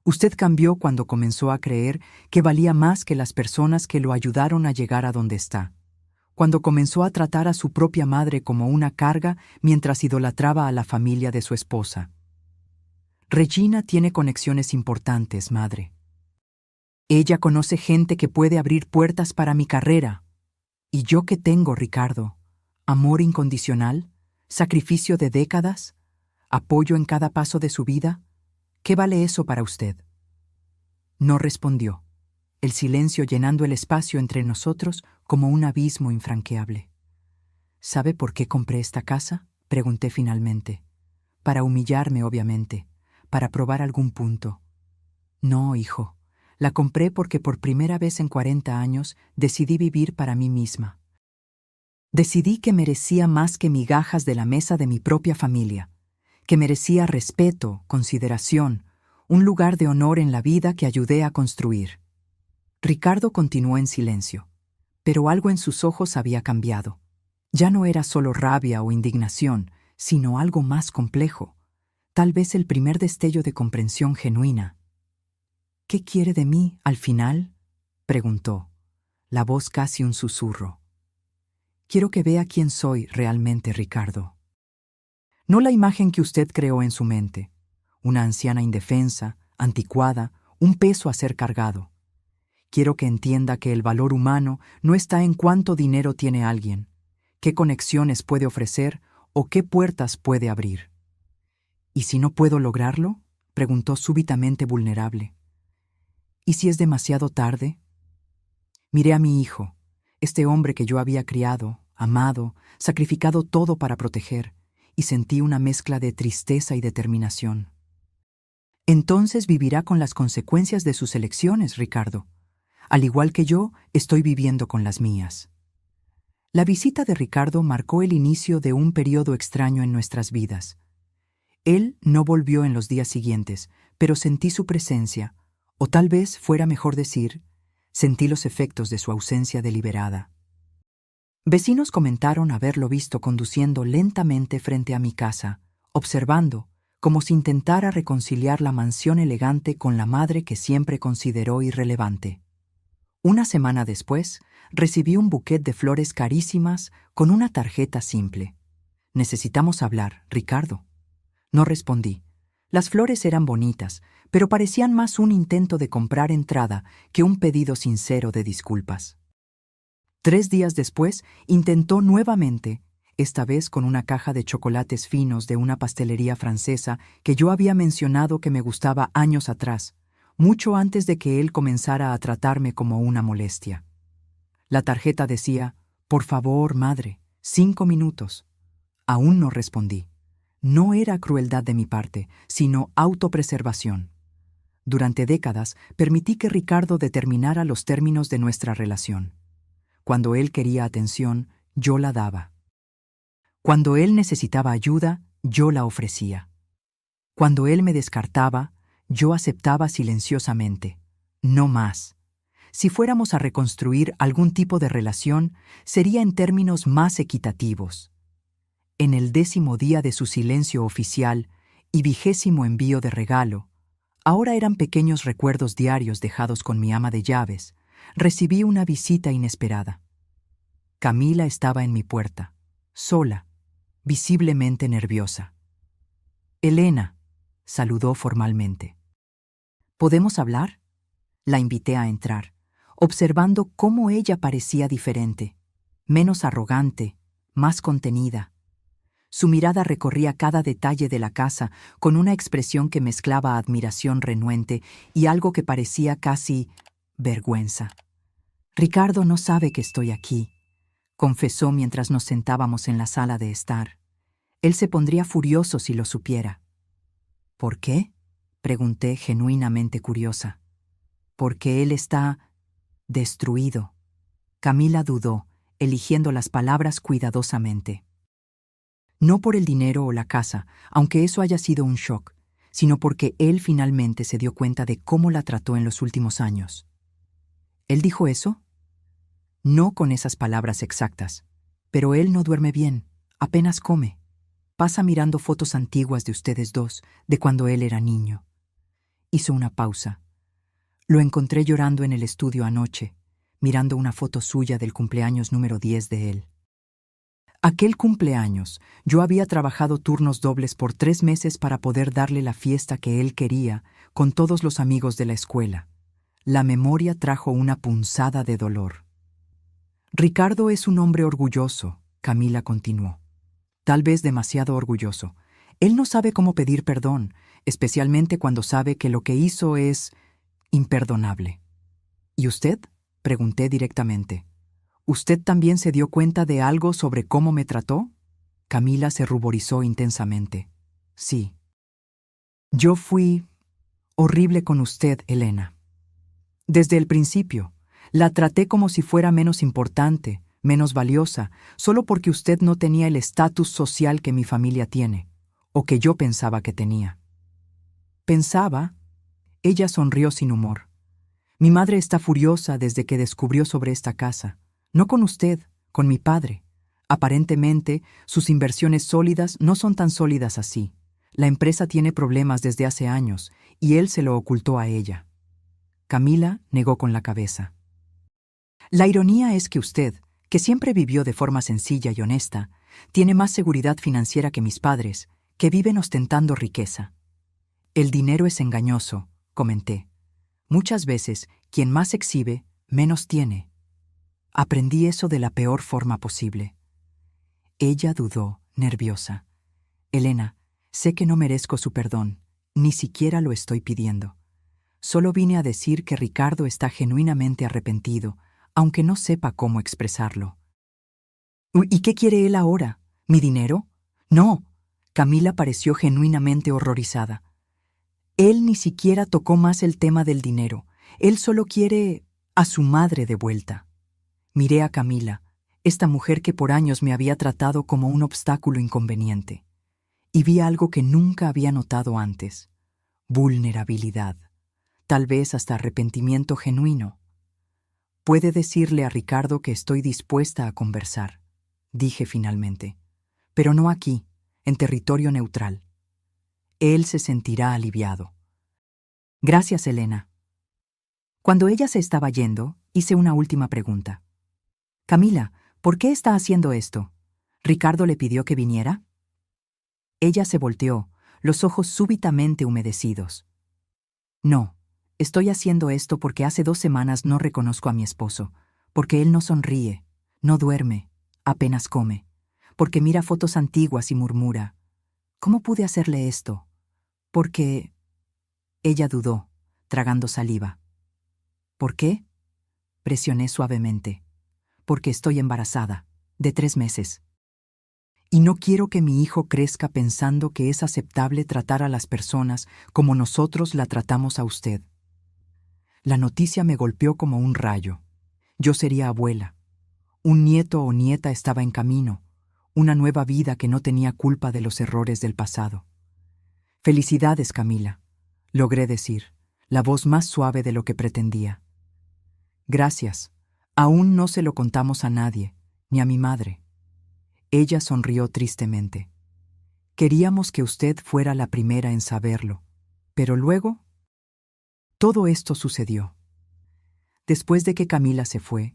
Usted cambió cuando comenzó a creer que valía más que las personas que lo ayudaron a llegar a donde está. Cuando comenzó a tratar a su propia madre como una carga mientras idolatraba a la familia de su esposa. Regina tiene conexiones importantes, madre. Ella conoce gente que puede abrir puertas para mi carrera. ¿Y yo qué tengo, Ricardo? ¿Amor incondicional? ¿Sacrificio de décadas? ¿Apoyo en cada paso de su vida? ¿Qué vale eso para usted? No respondió, el silencio llenando el espacio entre nosotros como un abismo infranqueable. ¿Sabe por qué compré esta casa?, pregunté finalmente. Para humillarme, obviamente, para probar algún punto. No, hijo, la compré porque por primera vez en 40 años decidí vivir para mí misma. Decidí que merecía más que migajas de la mesa de mi propia familia, que merecía respeto, consideración, un lugar de honor en la vida que ayudé a construir. Ricardo continuó en silencio, pero algo en sus ojos había cambiado. Ya no era solo rabia o indignación, sino algo más complejo, tal vez el primer destello de comprensión genuina. ¿Qué quiere de mí, al final?, preguntó, la voz casi un susurro. Quiero que vea quién soy realmente, Ricardo. No la imagen que usted creó en su mente, una anciana indefensa, anticuada, un peso a ser cargado. Quiero que entienda que el valor humano no está en cuánto dinero tiene alguien, qué conexiones puede ofrecer o qué puertas puede abrir. ¿Y si no puedo lograrlo?, preguntó súbitamente vulnerable. ¿Y si es demasiado tarde? Miré a mi hijo, este hombre que yo había criado, amado, sacrificado todo para proteger, y sentí una mezcla de tristeza y determinación. Entonces vivirá con las consecuencias de sus elecciones, Ricardo. Al igual que yo, estoy viviendo con las mías. La visita de Ricardo marcó el inicio de un periodo extraño en nuestras vidas. Él no volvió en los días siguientes, pero sentí su presencia, o tal vez fuera mejor decir, sentí los efectos de su ausencia deliberada. Vecinos comentaron haberlo visto conduciendo lentamente frente a mi casa, observando, como si intentara reconciliar la mansión elegante con la madre que siempre consideró irrelevante. Una semana después, recibí un buquet de flores carísimas con una tarjeta simple. «Necesitamos hablar, Ricardo». No respondí. Las flores eran bonitas, pero parecían más un intento de comprar entrada que un pedido sincero de disculpas. 3 días después, intentó nuevamente, esta vez con una caja de chocolates finos de una pastelería francesa que yo había mencionado que me gustaba años atrás, mucho antes de que él comenzara a tratarme como una molestia. La tarjeta decía, «Por favor, madre, 5 minutos». Aún no respondí. No era crueldad de mi parte, sino autopreservación. Durante décadas permití que Ricardo determinara los términos de nuestra relación. Cuando él quería atención, yo la daba. Cuando él necesitaba ayuda, yo la ofrecía. Cuando él me descartaba, yo aceptaba silenciosamente. No más. Si fuéramos a reconstruir algún tipo de relación, sería en términos más equitativos. En el 10º día de su silencio oficial y 20º envío de regalo, ahora eran pequeños recuerdos diarios dejados con mi ama de llaves, recibí una visita inesperada. Camila estaba en mi puerta, sola, visiblemente nerviosa. «Elena», saludó formalmente. «¿Podemos hablar?». La invité a entrar, observando cómo ella parecía diferente, menos arrogante, más contenida. Su mirada recorría cada detalle de la casa con una expresión que mezclaba admiración renuente y algo que parecía casi vergüenza. «Ricardo no sabe que estoy aquí», confesó mientras nos sentábamos en la sala de estar. «Él se pondría furioso si lo supiera». «¿Por qué?», pregunté genuinamente curiosa. «Porque él está destruido». Camila dudó, eligiendo las palabras cuidadosamente. No por el dinero o la casa, aunque eso haya sido un shock, sino porque él finalmente se dio cuenta de cómo la trató en los últimos años. ¿Él dijo eso? No con esas palabras exactas, pero él no duerme bien, apenas come. Pasa mirando fotos antiguas de ustedes dos, de cuando él era niño. Hizo una pausa. Lo encontré llorando en el estudio anoche, mirando una foto suya del cumpleaños número 10 de él. Aquel cumpleaños, yo había trabajado turnos dobles por 3 meses para poder darle la fiesta que él quería con todos los amigos de la escuela. La memoria trajo una punzada de dolor. «Ricardo es un hombre orgulloso», Camila continuó. «Tal vez demasiado orgulloso. Él no sabe cómo pedir perdón, especialmente cuando sabe que lo que hizo es imperdonable». «¿Y usted?», pregunté directamente. «¿Usted también se dio cuenta de algo sobre cómo me trató?». Camila se ruborizó intensamente. «Sí. Yo fui horrible con usted, Elena. Desde el principio, la traté como si fuera menos importante, menos valiosa, solo porque usted no tenía el estatus social que mi familia tiene, o que yo pensaba que tenía». «Pensaba». Ella sonrió sin humor. «Mi madre está furiosa desde que descubrió sobre esta casa. No con usted, con mi padre. Aparentemente, sus inversiones sólidas no son tan sólidas así. La empresa tiene problemas desde hace años, y él se lo ocultó a ella». Camila negó con la cabeza. «La ironía es que usted, que siempre vivió de forma sencilla y honesta, tiene más seguridad financiera que mis padres, que viven ostentando riqueza». «El dinero es engañoso», comenté. «Muchas veces, quien más exhibe, menos tiene». Aprendí eso de la peor forma posible. Ella dudó, nerviosa. «Elena, sé que no merezco su perdón, ni siquiera lo estoy pidiendo. Solo vine a decir que Ricardo está genuinamente arrepentido, aunque no sepa cómo expresarlo». «¿Y qué quiere él ahora? ¿Mi dinero?». «No, Camila pareció genuinamente horrorizada. Él ni siquiera tocó más el tema del dinero. Él solo quiere a su madre de vuelta. Miré a Camila, esta mujer que por años me había tratado como un obstáculo inconveniente, y vi algo que nunca había notado antes: vulnerabilidad, tal vez hasta arrepentimiento genuino. «Puede decirle a Ricardo que estoy dispuesta a conversar», dije finalmente, «pero no aquí, en territorio neutral. Él se sentirá aliviado». «Gracias, Elena». Cuando ella se estaba yendo, hice una última pregunta. «Camila, ¿por qué está haciendo esto? ¿Ricardo le pidió que viniera?» Ella se volteó, los ojos súbitamente humedecidos. «No, estoy haciendo esto porque hace 2 semanas no reconozco a mi esposo, porque él no sonríe, no duerme, apenas come, porque mira fotos antiguas y murmura. ¿Cómo pude hacerle esto? Porque...» Ella dudó, tragando saliva. «¿Por qué?», presioné suavemente. «Porque estoy embarazada, de 3 meses. Y no quiero que mi hijo crezca pensando que es aceptable tratar a las personas como nosotros la tratamos a usted». La noticia me golpeó como un rayo. Yo sería abuela. Un nieto o nieta estaba en camino, una nueva vida que no tenía culpa de los errores del pasado. «Felicidades, Camila», logré decir, la voz más suave de lo que pretendía. «Gracias. Aún no se lo contamos a nadie, ni a mi madre». Ella sonrió tristemente. «Queríamos que usted fuera la primera en saberlo, pero luego...». Todo esto sucedió. Después de que Camila se fue,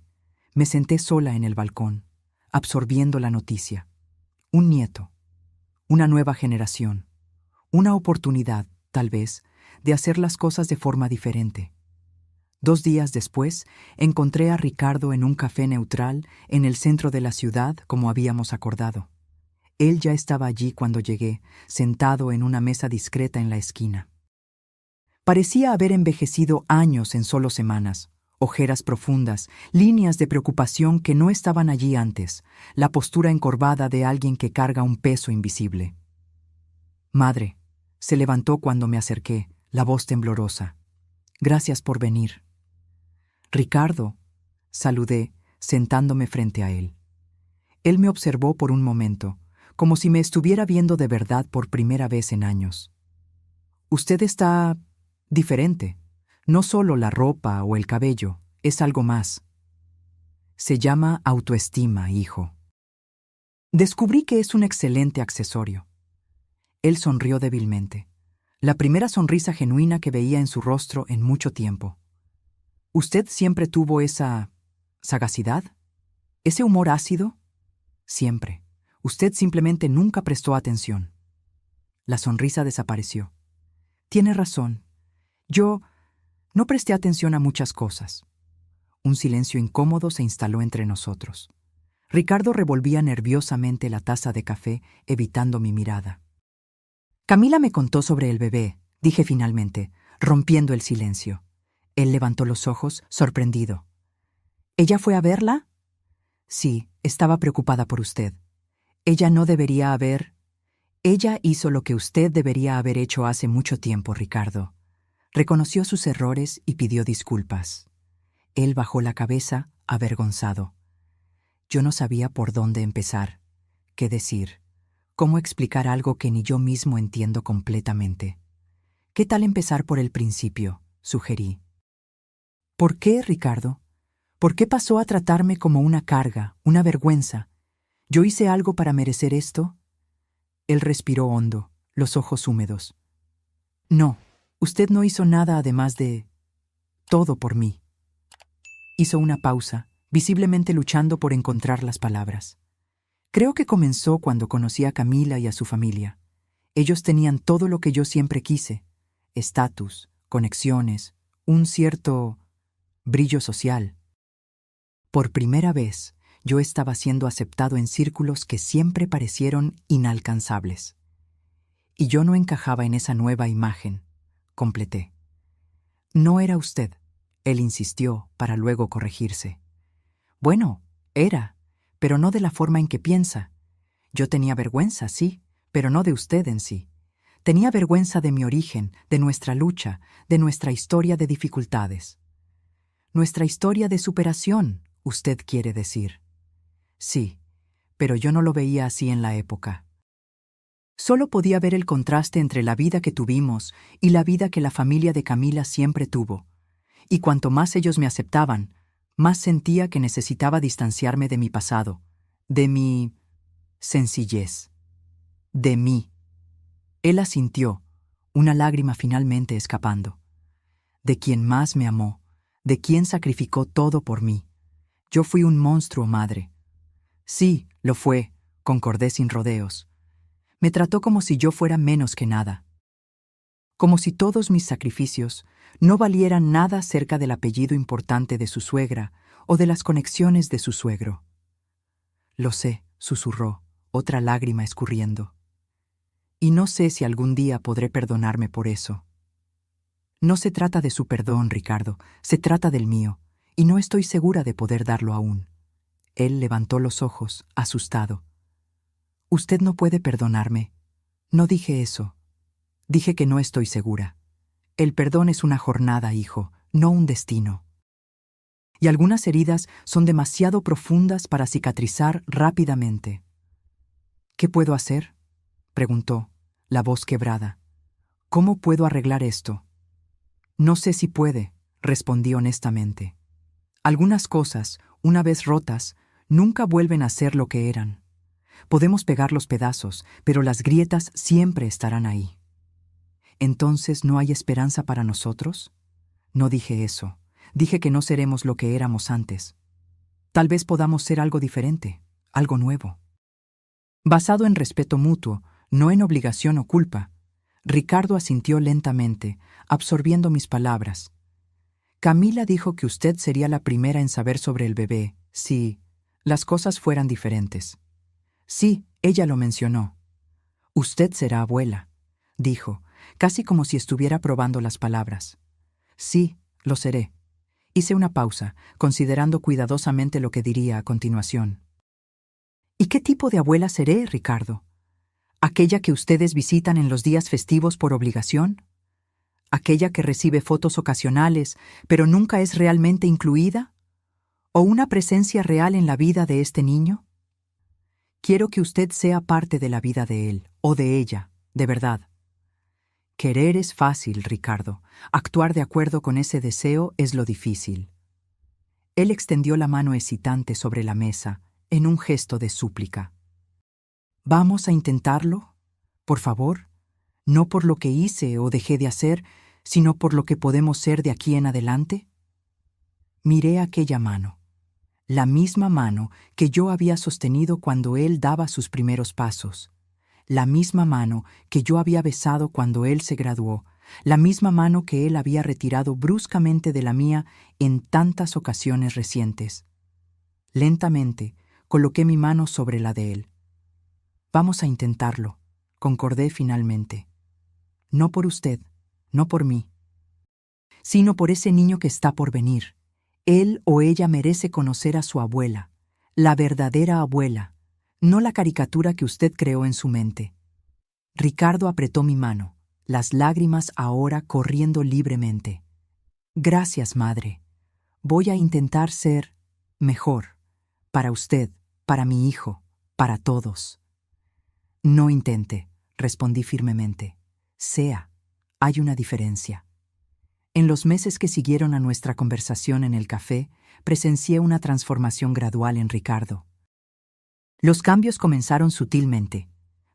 me senté sola en el balcón, absorbiendo la noticia. Un nieto, una nueva generación, una oportunidad, tal vez, de hacer las cosas de forma diferente. 2 días después, encontré a Ricardo en un café neutral en el centro de la ciudad, como habíamos acordado. Él ya estaba allí cuando llegué, sentado en una mesa discreta en la esquina. Parecía haber envejecido años en solo semanas, ojeras profundas, líneas de preocupación que no estaban allí antes, la postura encorvada de alguien que carga un peso invisible. «Madre», se levantó cuando me acerqué, la voz temblorosa. «Gracias por venir». «Ricardo», saludé, sentándome frente a él. Él me observó por un momento, como si me estuviera viendo de verdad por primera vez en años. «Usted está... diferente. No solo la ropa o el cabello, es algo más. Se llama autoestima, hijo. Descubrí que es un excelente accesorio». Él sonrió débilmente, la primera sonrisa genuina que veía en su rostro en mucho tiempo. «¿Usted siempre tuvo esa... sagacidad? ¿Ese humor ácido?» «Siempre. Usted simplemente nunca prestó atención». La sonrisa desapareció. «Tiene razón. Yo no presté atención a muchas cosas». Un silencio incómodo se instaló entre nosotros. Ricardo revolvía nerviosamente la taza de café, evitando mi mirada. «Camila me contó sobre el bebé», dije finalmente, rompiendo el silencio. Él levantó los ojos, sorprendido. «¿Ella fue a verla?» «Sí, estaba preocupada por usted. Ella no debería haber...». «Ella hizo lo que usted debería haber hecho hace mucho tiempo, Ricardo». Reconoció sus errores y pidió disculpas. Él bajó la cabeza, avergonzado. Yo no sabía por dónde empezar, qué decir, cómo explicar algo que ni yo mismo entiendo completamente. «¿Qué tal empezar por el principio?», sugerí. «¿Por qué, Ricardo? ¿Por qué pasó a tratarme como una carga, una vergüenza? ¿Yo hice algo para merecer esto?». Él respiró hondo, los ojos húmedos. «No, usted no hizo nada además de... todo por mí». Hizo una pausa, visiblemente luchando por encontrar las palabras. «Creo que comenzó cuando conocí a Camila y a su familia. Ellos tenían todo lo que yo siempre quise: estatus, conexiones, un cierto brillo social. Por primera vez, yo estaba siendo aceptado en círculos que siempre parecieron inalcanzables. Y yo no encajaba en esa nueva imagen», completé. «No era usted», él insistió, para luego corregirse. «Bueno, era, pero no de la forma en que piensa. Yo tenía vergüenza, sí, pero no de usted en sí. Tenía vergüenza de mi origen, de nuestra lucha, de nuestra historia de dificultades. Nuestra historia de superación, usted quiere decir. Sí, pero yo no lo veía así en la época. Solo podía ver el contraste entre la vida que tuvimos y la vida que la familia de Camila siempre tuvo. Y cuanto más ellos me aceptaban, más sentía que necesitaba distanciarme de mi pasado, de mi sencillez, de mí. Él asintió, una lágrima finalmente escapando. De quien más me amó, de quien sacrificó todo por mí. Yo fui un monstruo, madre. Sí, lo fue, concordé sin rodeos. Me trató como si yo fuera menos que nada. Como si todos mis sacrificios no valieran nada cerca del apellido importante de su suegra o de las conexiones de su suegro. Lo sé, susurró, otra lágrima escurriendo. Y no sé si algún día podré perdonarme por eso. No se trata de su perdón, Ricardo, se trata del mío, y no estoy segura de poder darlo aún. Él levantó los ojos, asustado. Usted no puede perdonarme. No dije eso. Dije que no estoy segura. El perdón es una jornada, hijo, no un destino. Y algunas heridas son demasiado profundas para cicatrizar rápidamente. ¿Qué puedo hacer?, preguntó, la voz quebrada. ¿Cómo puedo arreglar esto? No sé si puede, respondí honestamente. Algunas cosas, una vez rotas, nunca vuelven a ser lo que eran. Podemos pegar los pedazos, pero las grietas siempre estarán ahí. ¿Entonces no hay esperanza para nosotros? No dije eso. Dije que no seremos lo que éramos antes. Tal vez podamos ser algo diferente, algo nuevo. Basado en respeto mutuo, no en obligación o culpa, Ricardo asintió lentamente, absorbiendo mis palabras. Camila dijo que usted sería la primera en saber sobre el bebé, si las cosas fueran diferentes. Sí, ella lo mencionó. Usted será abuela, dijo, casi como si estuviera probando las palabras. Sí, lo seré. Hice una pausa, considerando cuidadosamente lo que diría a continuación. ¿Y qué tipo de abuela seré, Ricardo? ¿Aquella que ustedes visitan en los días festivos por obligación? ¿Aquella que recibe fotos ocasionales, pero nunca es realmente incluida? ¿O una presencia real en la vida de este niño? Quiero que usted sea parte de la vida de él, o de ella, de verdad. Querer es fácil, Ricardo. Actuar de acuerdo con ese deseo es lo difícil. Él extendió la mano hesitante sobre la mesa, en un gesto de súplica. ¿Vamos a intentarlo? Por favor. No por lo que hice o dejé de hacer, sino por lo que podemos ser de aquí en adelante. Miré aquella mano, la misma mano que yo había sostenido cuando él daba sus primeros pasos, la misma mano que yo había besado cuando él se graduó, la misma mano que él había retirado bruscamente de la mía en tantas ocasiones recientes. Lentamente, coloqué mi mano sobre la de él. Vamos a intentarlo, concordé finalmente. No por usted, no por mí, sino por ese niño que está por venir. Él o ella merece conocer a su abuela, la verdadera abuela, no la caricatura que usted creó en su mente. Ricardo apretó mi mano, las lágrimas ahora corriendo libremente. Gracias, madre. Voy a intentar ser mejor, para usted, para mi hijo, para todos. No intente, respondí firmemente. Sea, hay una diferencia. En los meses que siguieron a nuestra conversación en el café, presencié una transformación gradual en Ricardo. Los cambios comenzaron sutilmente.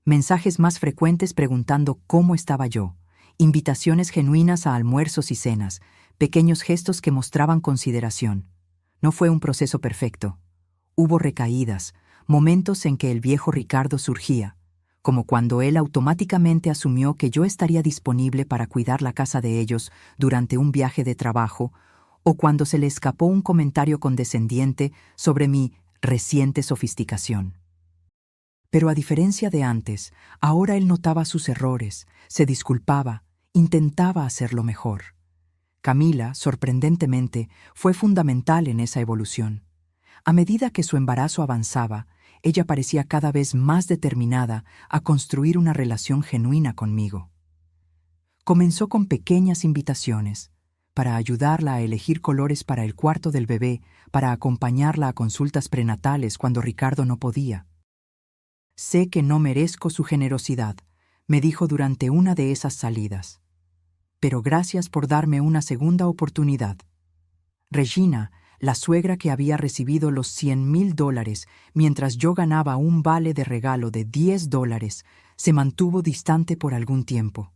Mensajes más frecuentes preguntando cómo estaba yo, invitaciones genuinas a almuerzos y cenas, pequeños gestos que mostraban consideración. No fue un proceso perfecto. Hubo recaídas, momentos en que el viejo Ricardo surgía, como cuando él automáticamente asumió que yo estaría disponible para cuidar la casa de ellos durante un viaje de trabajo, o cuando se le escapó un comentario condescendiente sobre mi reciente sofisticación. Pero a diferencia de antes, ahora él notaba sus errores, se disculpaba, intentaba hacerlo mejor. Camila, sorprendentemente, fue fundamental en esa evolución. A medida que su embarazo avanzaba, ella parecía cada vez más determinada a construir una relación genuina conmigo. Comenzó con pequeñas invitaciones, para ayudarla a elegir colores para el cuarto del bebé, para acompañarla a consultas prenatales cuando Ricardo no podía. «Sé que no merezco su generosidad», me dijo durante una de esas salidas. «Pero gracias por darme una segunda oportunidad». Regina, la suegra que había recibido los $100,000 mientras yo ganaba un vale de regalo de $10, se mantuvo distante por algún tiempo.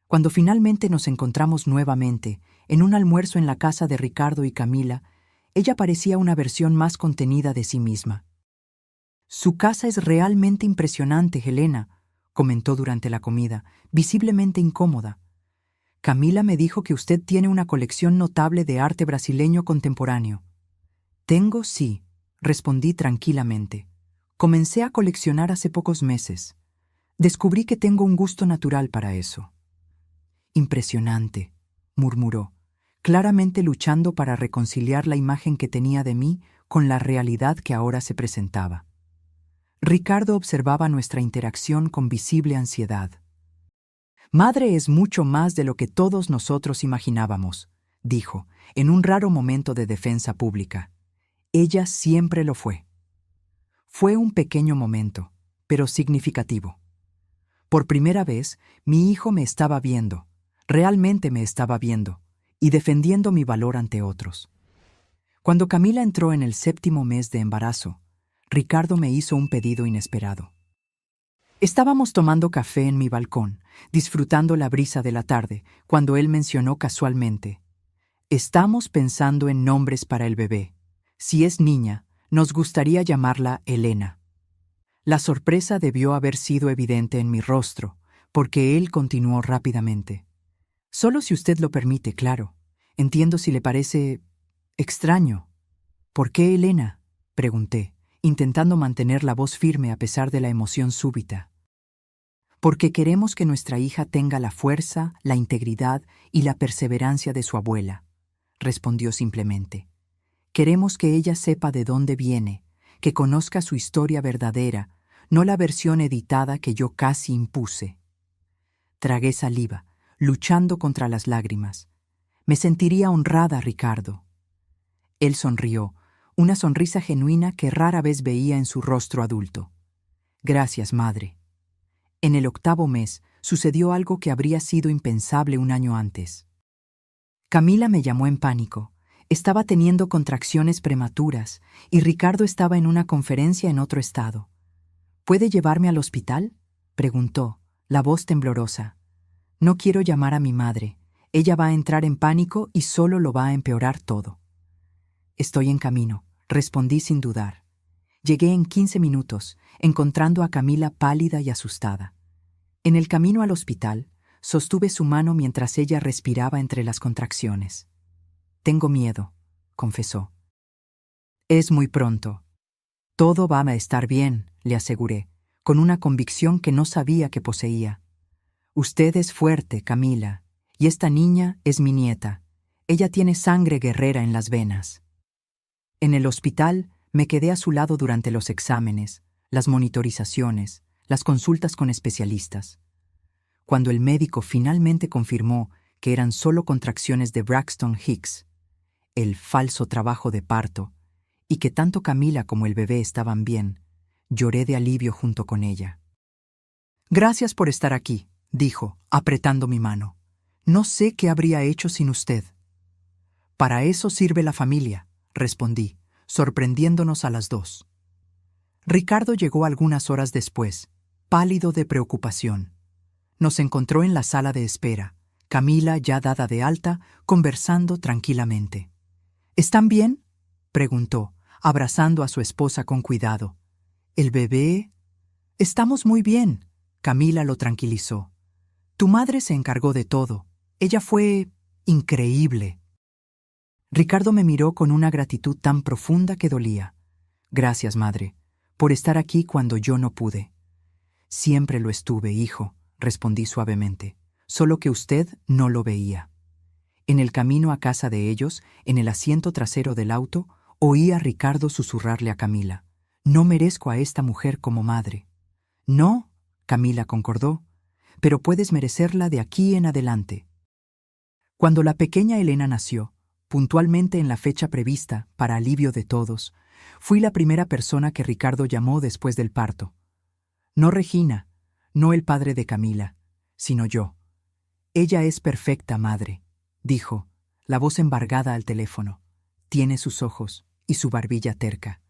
Cuando finalmente nos encontramos nuevamente, en un almuerzo en la casa de Ricardo y Camila, ella parecía una versión más contenida de sí misma. «Su casa es realmente impresionante, Helena», comentó durante la comida, visiblemente incómoda. «Camila me dijo que usted tiene una colección notable de arte brasileño contemporáneo». «Tengo, sí», respondí tranquilamente. «Comencé a coleccionar hace pocos meses. Descubrí que tengo un gusto natural para eso». «Impresionante», murmuró, claramente luchando para reconciliar la imagen que tenía de mí con la realidad que ahora se presentaba. Ricardo observaba nuestra interacción con visible ansiedad. «Madre es mucho más de lo que todos nosotros imaginábamos», dijo, en un raro momento de defensa pública. «Ella siempre lo fue». Fue un pequeño momento, pero significativo. Por primera vez, mi hijo me estaba viendo, realmente me estaba viendo, y defendiendo mi valor ante otros. Cuando Camila entró en el 7º mes de embarazo, Ricardo me hizo un pedido inesperado. Estábamos tomando café en mi balcón, disfrutando la brisa de la tarde, cuando él mencionó casualmente: «Estamos pensando en nombres para el bebé. Si es niña, nos gustaría llamarla Elena». La sorpresa debió haber sido evidente en mi rostro, porque él continuó rápidamente: «Solo si usted lo permite, claro. Entiendo si le parece extraño». «¿Por qué Elena?», pregunté, intentando mantener la voz firme a pesar de la emoción súbita. «Porque queremos que nuestra hija tenga la fuerza, la integridad y la perseverancia de su abuela», respondió simplemente. «Queremos que ella sepa de dónde viene, que conozca su historia verdadera, no la versión editada que yo casi impuse». Tragué saliva, luchando contra las lágrimas. «Me sentiría honrada, Ricardo». Él sonrió, una sonrisa genuina que rara vez veía en su rostro adulto. «Gracias, madre». En el 8º mes sucedió algo que habría sido impensable un año antes. Camila me llamó en pánico. Estaba teniendo contracciones prematuras y Ricardo estaba en una conferencia en otro estado. «¿Puede llevarme al hospital?», preguntó, la voz temblorosa. «No quiero llamar a mi madre. Ella va a entrar en pánico y solo lo va a empeorar todo». «Estoy en camino», respondí sin dudar. Llegué en 15 minutos, encontrando a Camila pálida y asustada. En el camino al hospital, sostuve su mano mientras ella respiraba entre las contracciones. «Tengo miedo», confesó. «Es muy pronto». «Todo va a estar bien», le aseguré, con una convicción que no sabía que poseía. «Usted es fuerte, Camila, y esta niña es mi nieta. Ella tiene sangre guerrera en las venas». En el hospital me quedé a su lado durante los exámenes, las monitorizaciones, las consultas con especialistas. Cuando el médico finalmente confirmó que eran solo contracciones de Braxton Hicks, el falso trabajo de parto, y que tanto Camila como el bebé estaban bien, lloré de alivio junto con ella. «Gracias por estar aquí», dijo, apretando mi mano. «No sé qué habría hecho sin usted». «Para eso sirve la familia», respondí, sorprendiéndonos a las dos. Ricardo llegó algunas horas después, pálido de preocupación. Nos encontró en la sala de espera, Camila ya dada de alta, conversando tranquilamente. «¿Están bien?», preguntó, abrazando a su esposa con cuidado. «¿El bebé?» «Estamos muy bien», Camila lo tranquilizó. «Tu madre se encargó de todo. Ella fue increíble». Ricardo me miró con una gratitud tan profunda que dolía. «Gracias, madre, por estar aquí cuando yo no pude». «Siempre lo estuve, hijo», respondí suavemente, «solo que usted no lo veía». En el camino a casa de ellos, en el asiento trasero del auto, oí a Ricardo susurrarle a Camila: No merezco a esta mujer como madre. No, Camila concordó, pero puedes merecerla de aquí en adelante. Cuando la pequeña Elena nació, puntualmente en la fecha prevista, para alivio de todos, fui la primera persona que Ricardo llamó después del parto. No Regina, no el padre de Camila, sino yo. Ella es perfecta madre, dijo, la voz embargada al teléfono. Tiene sus ojos y su barbilla terca.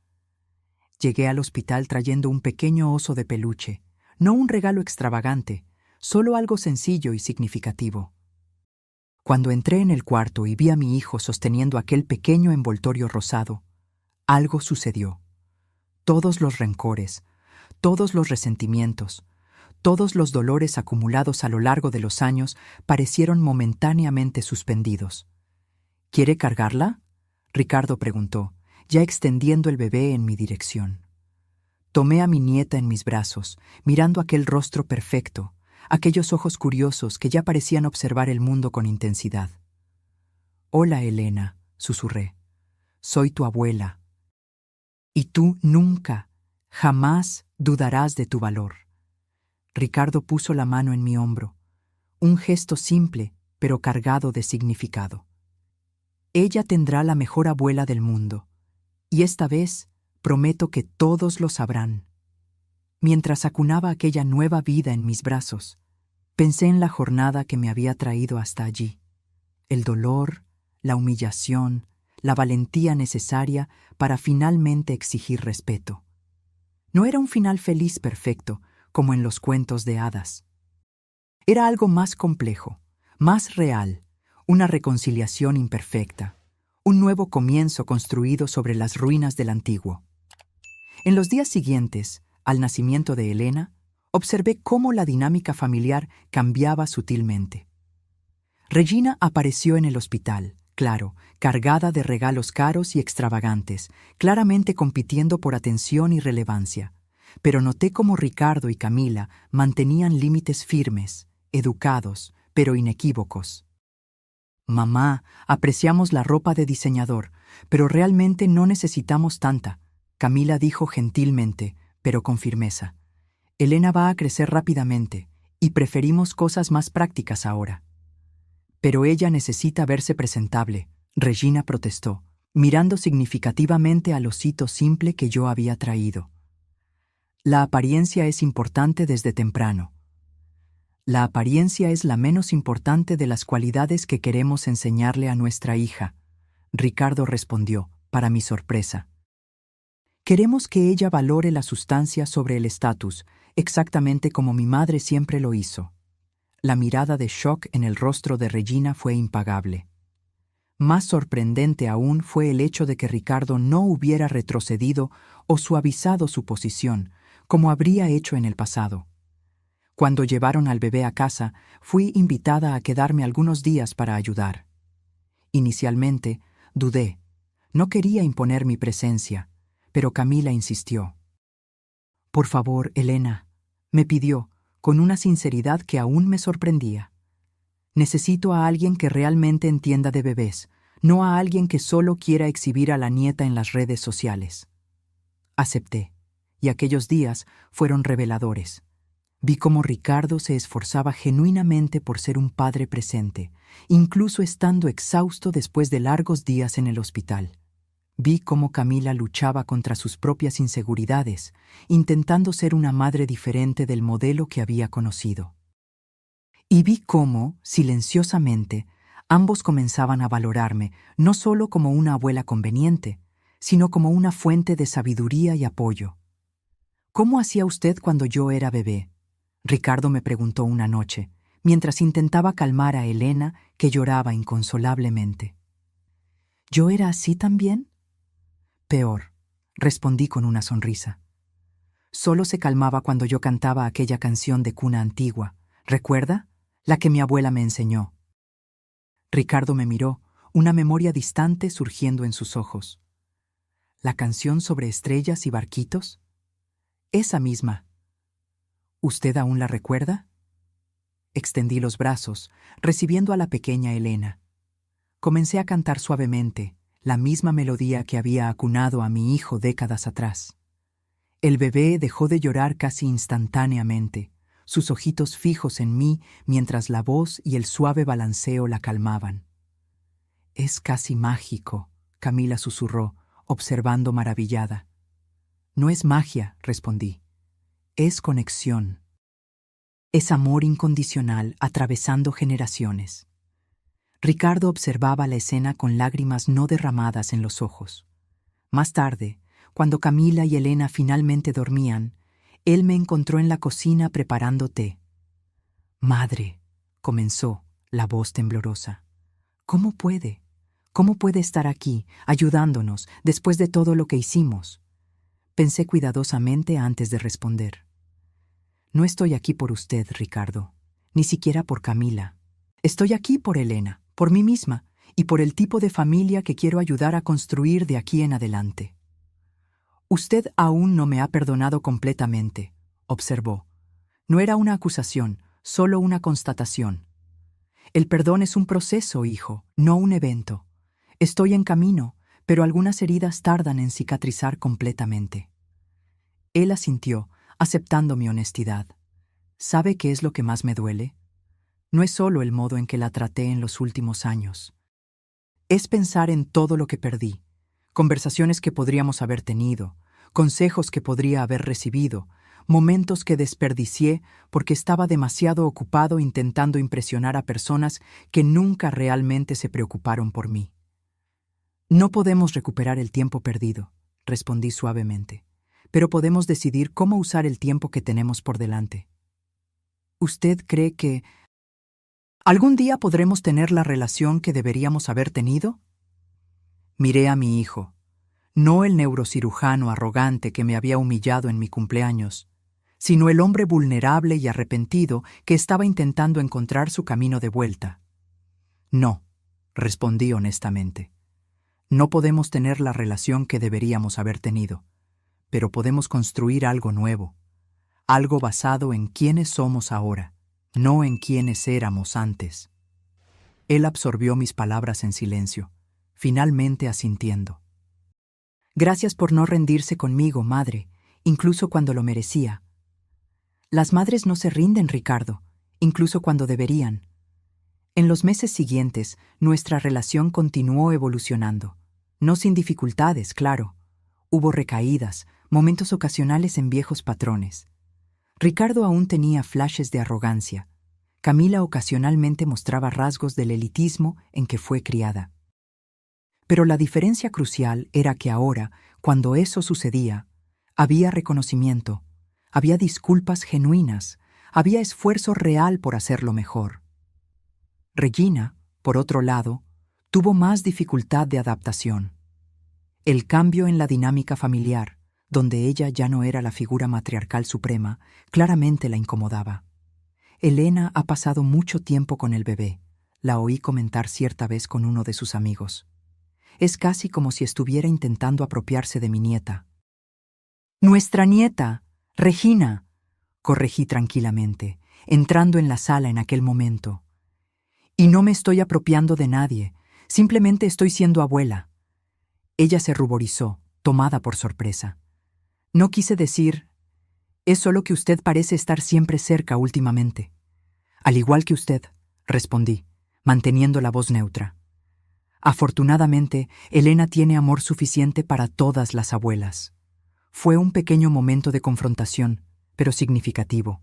Llegué al hospital trayendo un pequeño oso de peluche, no un regalo extravagante, solo algo sencillo y significativo. Cuando entré en el cuarto y vi a mi hijo sosteniendo aquel pequeño envoltorio rosado, algo sucedió. Todos los rencores, todos los resentimientos, todos los dolores acumulados a lo largo de los años parecieron momentáneamente suspendidos. ¿Quiere cargarla?, Ricardo preguntó, ya extendiendo el bebé en mi dirección. Tomé a mi nieta en mis brazos, mirando aquel rostro perfecto, aquellos ojos curiosos que ya parecían observar el mundo con intensidad. «Hola, Elena», susurré. «Soy tu abuela. Y tú nunca, jamás dudarás de tu valor». Ricardo puso la mano en mi hombro, un gesto simple, pero cargado de significado. Ella tendrá la mejor abuela del mundo, y esta vez prometo que todos lo sabrán. Mientras acunaba aquella nueva vida en mis brazos, pensé en la jornada que me había traído hasta allí, el dolor, la humillación, la valentía necesaria para finalmente exigir respeto. No era un final feliz perfecto, como en los cuentos de hadas. Era algo más complejo, más real, una reconciliación imperfecta, un nuevo comienzo construido sobre las ruinas del antiguo. En los días siguientes, al nacimiento de Elena, observé cómo la dinámica familiar cambiaba sutilmente. Regina apareció en el hospital, claro, cargada de regalos caros y extravagantes, claramente compitiendo por atención y relevancia. Pero noté cómo Ricardo y Camila mantenían límites firmes, educados, pero inequívocos. «Mamá, apreciamos la ropa de diseñador, pero realmente no necesitamos tanta», Camila dijo gentilmente, pero con firmeza. «Elena va a crecer rápidamente, y preferimos cosas más prácticas ahora». «Pero ella necesita verse presentable», Regina protestó, mirando significativamente al osito simple que yo había traído. «La apariencia es importante desde temprano. La apariencia es la menos importante de las cualidades que queremos enseñarle a nuestra hija», Ricardo respondió, para mi sorpresa. «Queremos que ella valore la sustancia sobre el estatus, exactamente como mi madre siempre lo hizo». La mirada de shock en el rostro de Regina fue impagable. Más sorprendente aún fue el hecho de que Ricardo no hubiera retrocedido o suavizado su posición, como habría hecho en el pasado. Cuando llevaron al bebé a casa, fui invitada a quedarme algunos días para ayudar. Inicialmente, dudé. No quería imponer mi presencia, pero Camila insistió. «Por favor, Elena», me pidió, con una sinceridad que aún me sorprendía. «Necesito a alguien que realmente entienda de bebés, no a alguien que solo quiera exhibir a la nieta en las redes sociales». Acepté, y aquellos días fueron reveladores. Vi cómo Ricardo se esforzaba genuinamente por ser un padre presente, incluso estando exhausto después de largos días en el hospital. Vi cómo Camila luchaba contra sus propias inseguridades, intentando ser una madre diferente del modelo que había conocido. Y vi cómo, silenciosamente, ambos comenzaban a valorarme no solo como una abuela conveniente, sino como una fuente de sabiduría y apoyo. «¿Cómo hacía usted cuando yo era bebé?», Ricardo me preguntó una noche, mientras intentaba calmar a Elena, que lloraba inconsolablemente. «¿Yo era así también?». «Peor», respondí con una sonrisa. «Solo se calmaba cuando yo cantaba aquella canción de cuna antigua, ¿recuerda? La que mi abuela me enseñó». Ricardo me miró, una memoria distante surgiendo en sus ojos. «¿La canción sobre estrellas y barquitos?». «Esa misma». «¿Usted aún la recuerda?». Extendí los brazos, recibiendo a la pequeña Elena. Comencé a cantar suavemente, la misma melodía que había acunado a mi hijo décadas atrás. El bebé dejó de llorar casi instantáneamente, sus ojitos fijos en mí mientras la voz y el suave balanceo la calmaban. «Es casi mágico», Camila susurró, observando maravillada. «No es magia», respondí. «Es conexión. Es amor incondicional atravesando generaciones». Ricardo observaba la escena con lágrimas no derramadas en los ojos. Más tarde, cuando Camila y Elena finalmente dormían, él me encontró en la cocina preparando té. «Madre», comenzó, la voz temblorosa. «¿Cómo puede? ¿Cómo puede estar aquí, ayudándonos, después de todo lo que hicimos?» Pensé cuidadosamente antes de responder. «No estoy aquí por usted, Ricardo, ni siquiera por Camila. Estoy aquí por Elena, por mí misma y por el tipo de familia que quiero ayudar a construir de aquí en adelante». «Usted aún no me ha perdonado completamente», observó. No era una acusación, solo una constatación. «El perdón es un proceso, hijo, no un evento. Estoy en camino, pero algunas heridas tardan en cicatrizar completamente». Él asintió, aceptando mi honestidad. ¿Sabe qué es lo que más me duele? No es solo el modo en que la traté en los últimos años. Es pensar en todo lo que perdí, conversaciones que podríamos haber tenido, consejos que podría haber recibido, momentos que desperdicié porque estaba demasiado ocupado intentando impresionar a personas que nunca realmente se preocuparon por mí. «No podemos recuperar el tiempo perdido», respondí suavemente, «pero podemos decidir cómo usar el tiempo que tenemos por delante». «¿Usted cree que algún día podremos tener la relación que deberíamos haber tenido?» Miré a mi hijo, no el neurocirujano arrogante que me había humillado en mi cumpleaños, sino el hombre vulnerable y arrepentido que estaba intentando encontrar su camino de vuelta. «No», respondí honestamente. «No podemos tener la relación que deberíamos haber tenido, pero podemos construir algo nuevo, algo basado en quiénes somos ahora, no en quiénes éramos antes». Él absorbió mis palabras en silencio, finalmente asintiendo. «Gracias por no rendirse conmigo, madre, incluso cuando lo merecía». «Las madres no se rinden, Ricardo, incluso cuando deberían». En los meses siguientes, nuestra relación continuó evolucionando. No sin dificultades, claro. Hubo recaídas, momentos ocasionales en viejos patrones. Ricardo aún tenía flashes de arrogancia. Camila ocasionalmente mostraba rasgos del elitismo en que fue criada. Pero la diferencia crucial era que ahora, cuando eso sucedía, había reconocimiento, había disculpas genuinas, había esfuerzo real por hacerlo mejor. Regina, por otro lado, tuvo más dificultad de adaptación. El cambio en la dinámica familiar, donde ella ya no era la figura matriarcal suprema, claramente la incomodaba. «Elena ha pasado mucho tiempo con el bebé», la oí comentar cierta vez con uno de sus amigos. «Es casi como si estuviera intentando apropiarse de mi nieta». «Nuestra nieta, Regina», corregí tranquilamente, entrando en la sala en aquel momento. «Y no me estoy apropiando de nadie, simplemente estoy siendo abuela». Ella se ruborizó, tomada por sorpresa. «No quise decir, es solo que usted parece estar siempre cerca últimamente». «Al igual que usted», respondí, manteniendo la voz neutra. «Afortunadamente, Elena tiene amor suficiente para todas las abuelas». Fue un pequeño momento de confrontación, pero significativo.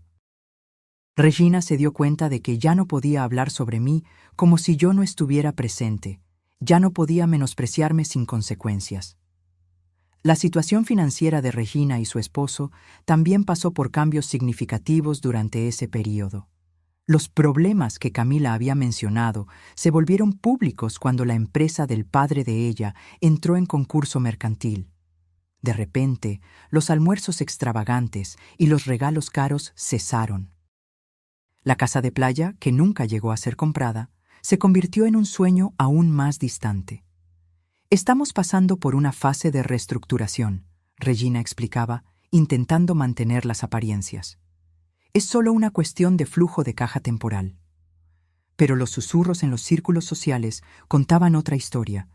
Regina se dio cuenta de que ya no podía hablar sobre mí como si yo no estuviera presente, ya no podía menospreciarme sin consecuencias. La situación financiera de Regina y su esposo también pasó por cambios significativos durante ese período. Los problemas que Camila había mencionado se volvieron públicos cuando la empresa del padre de ella entró en concurso mercantil. De repente, los almuerzos extravagantes y los regalos caros cesaron. La casa de playa, que nunca llegó a ser comprada, se convirtió en un sueño aún más distante. «Estamos pasando por una fase de reestructuración», Regina explicaba, intentando mantener las apariencias. «Es solo una cuestión de flujo de caja temporal». Pero los susurros en los círculos sociales contaban otra historia,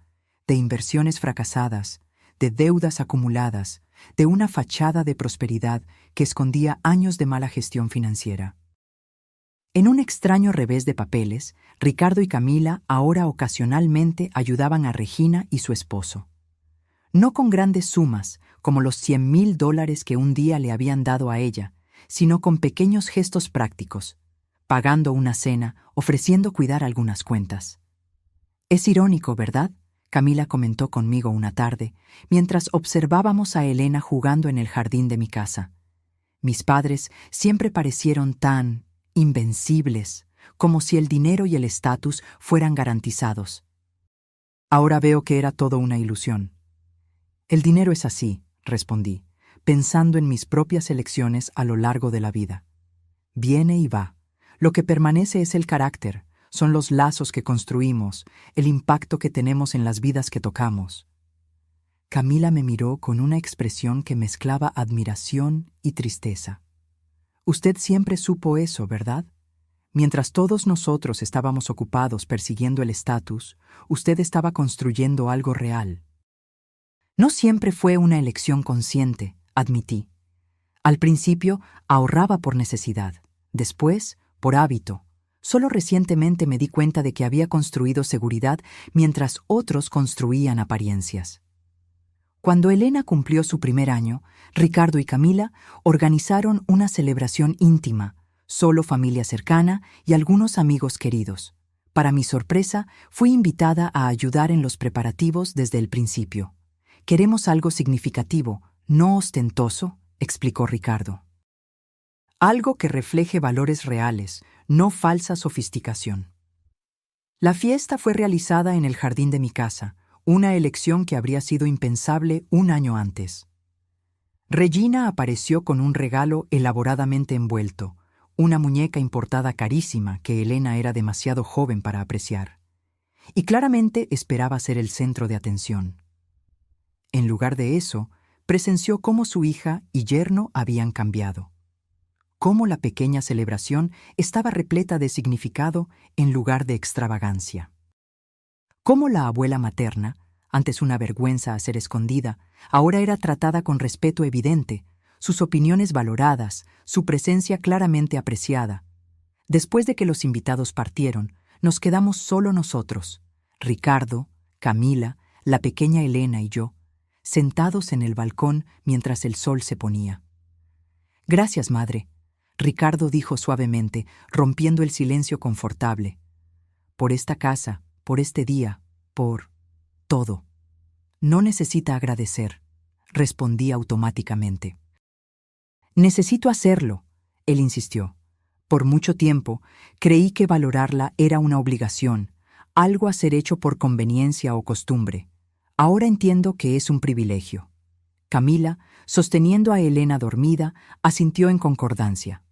de inversiones fracasadas, de deudas acumuladas, de una fachada de prosperidad que escondía años de mala gestión financiera. En un extraño revés de papeles, Ricardo y Camila ahora ocasionalmente ayudaban a Regina y su esposo. No con grandes sumas, como los $100,000 que un día le habían dado a ella, sino con pequeños gestos prácticos, pagando una cena, ofreciendo cuidar algunas cuentas. Es irónico, ¿verdad?, Camila comentó conmigo una tarde, mientras observábamos a Elena jugando en el jardín de mi casa. Mis padres siempre parecieron tan invencibles, como si el dinero y el estatus fueran garantizados. Ahora veo que era todo una ilusión. El dinero es así, respondí, pensando en mis propias elecciones a lo largo de la vida. Viene y va. Lo que permanece es el carácter, son los lazos que construimos, el impacto que tenemos en las vidas que tocamos. Camila me miró con una expresión que mezclaba admiración y tristeza. Usted siempre supo eso, ¿verdad? Mientras todos nosotros estábamos ocupados persiguiendo el estatus, usted estaba construyendo algo real. No siempre fue una elección consciente, admití. Al principio ahorraba por necesidad, después por hábito. Solo recientemente me di cuenta de que había construido seguridad mientras otros construían apariencias. Cuando Elena cumplió su primer año, Ricardo y Camila organizaron una celebración íntima, solo familia cercana y algunos amigos queridos. Para mi sorpresa, fui invitada a ayudar en los preparativos desde el principio. Queremos algo significativo, no ostentoso, explicó Ricardo. Algo que refleje valores reales, no falsa sofisticación. La fiesta fue realizada en el jardín de mi casa, una elección que habría sido impensable un año antes. Regina apareció con un regalo elaboradamente envuelto, una muñeca importada carísima que Elena era demasiado joven para apreciar, y claramente esperaba ser el centro de atención. En lugar de eso, presenció cómo su hija y yerno habían cambiado. Cómo la pequeña celebración estaba repleta de significado en lugar de extravagancia. Cómo la abuela materna, antes una vergüenza a ser escondida, ahora era tratada con respeto evidente, sus opiniones valoradas, su presencia claramente apreciada. Después de que los invitados partieron, nos quedamos solo nosotros, Ricardo, Camila, la pequeña Elena y yo, sentados en el balcón mientras el sol se ponía. «Gracias, madre», Ricardo dijo suavemente, rompiendo el silencio confortable. «Por esta casa, por este día, por todo». «No necesita agradecer», respondí automáticamente. «Necesito hacerlo», él insistió. Por mucho tiempo, creí que valorarla era una obligación, algo a ser hecho por conveniencia o costumbre. Ahora entiendo que es un privilegio. Camila, sosteniendo a Elena dormida, asintió en concordancia.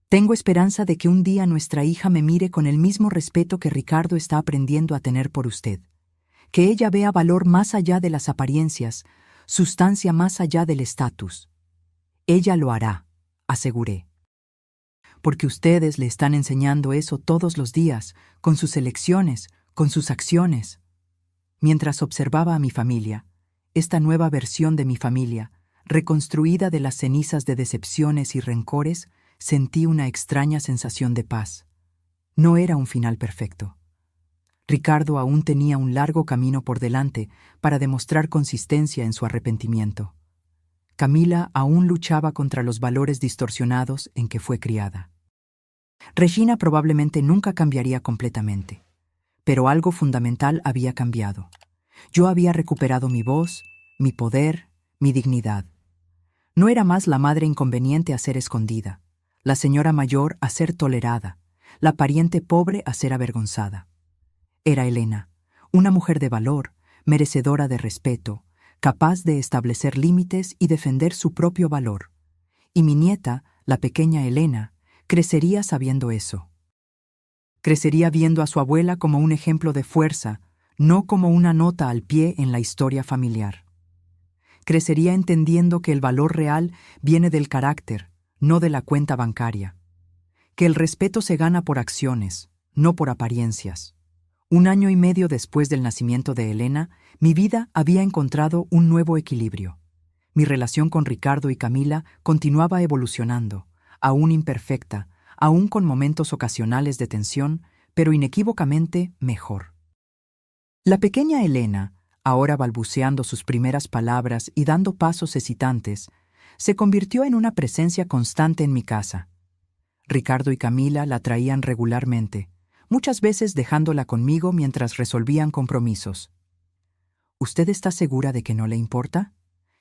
Tengo esperanza de que un día nuestra hija me mire con el mismo respeto que Ricardo está aprendiendo a tener por usted. Que ella vea valor más allá de las apariencias, sustancia más allá del estatus. Ella lo hará, aseguré. Porque ustedes le están enseñando eso todos los días, con sus elecciones, con sus acciones. Mientras observaba a mi familia, esta nueva versión de mi familia, reconstruida de las cenizas de decepciones y rencores, sentí una extraña sensación de paz. No era un final perfecto. Ricardo aún tenía un largo camino por delante para demostrar consistencia en su arrepentimiento. Camila aún luchaba contra los valores distorsionados en que fue criada. Regina probablemente nunca cambiaría completamente, pero algo fundamental había cambiado. Yo había recuperado mi voz, mi poder, mi dignidad. No era más la madre inconveniente a ser escondida, la señora mayor a ser tolerada, la pariente pobre a ser avergonzada. Era Elena, una mujer de valor, merecedora de respeto, capaz de establecer límites y defender su propio valor. Y mi nieta, la pequeña Elena, crecería sabiendo eso. Crecería viendo a su abuela como un ejemplo de fuerza, no como una nota al pie en la historia familiar. Crecería entendiendo que el valor real viene del carácter, no de la cuenta bancaria. Que el respeto se gana por acciones, no por apariencias. 1 año y medio después del nacimiento de Elena, mi vida había encontrado un nuevo equilibrio. Mi relación con Ricardo y Camila continuaba evolucionando, aún imperfecta, aún con momentos ocasionales de tensión, pero inequívocamente mejor. La pequeña Elena, ahora balbuceando sus primeras palabras y dando pasos hesitantes, se convirtió en una presencia constante en mi casa. Ricardo y Camila la traían regularmente, muchas veces dejándola conmigo mientras resolvían compromisos. ¿Usted está segura de que no le importa?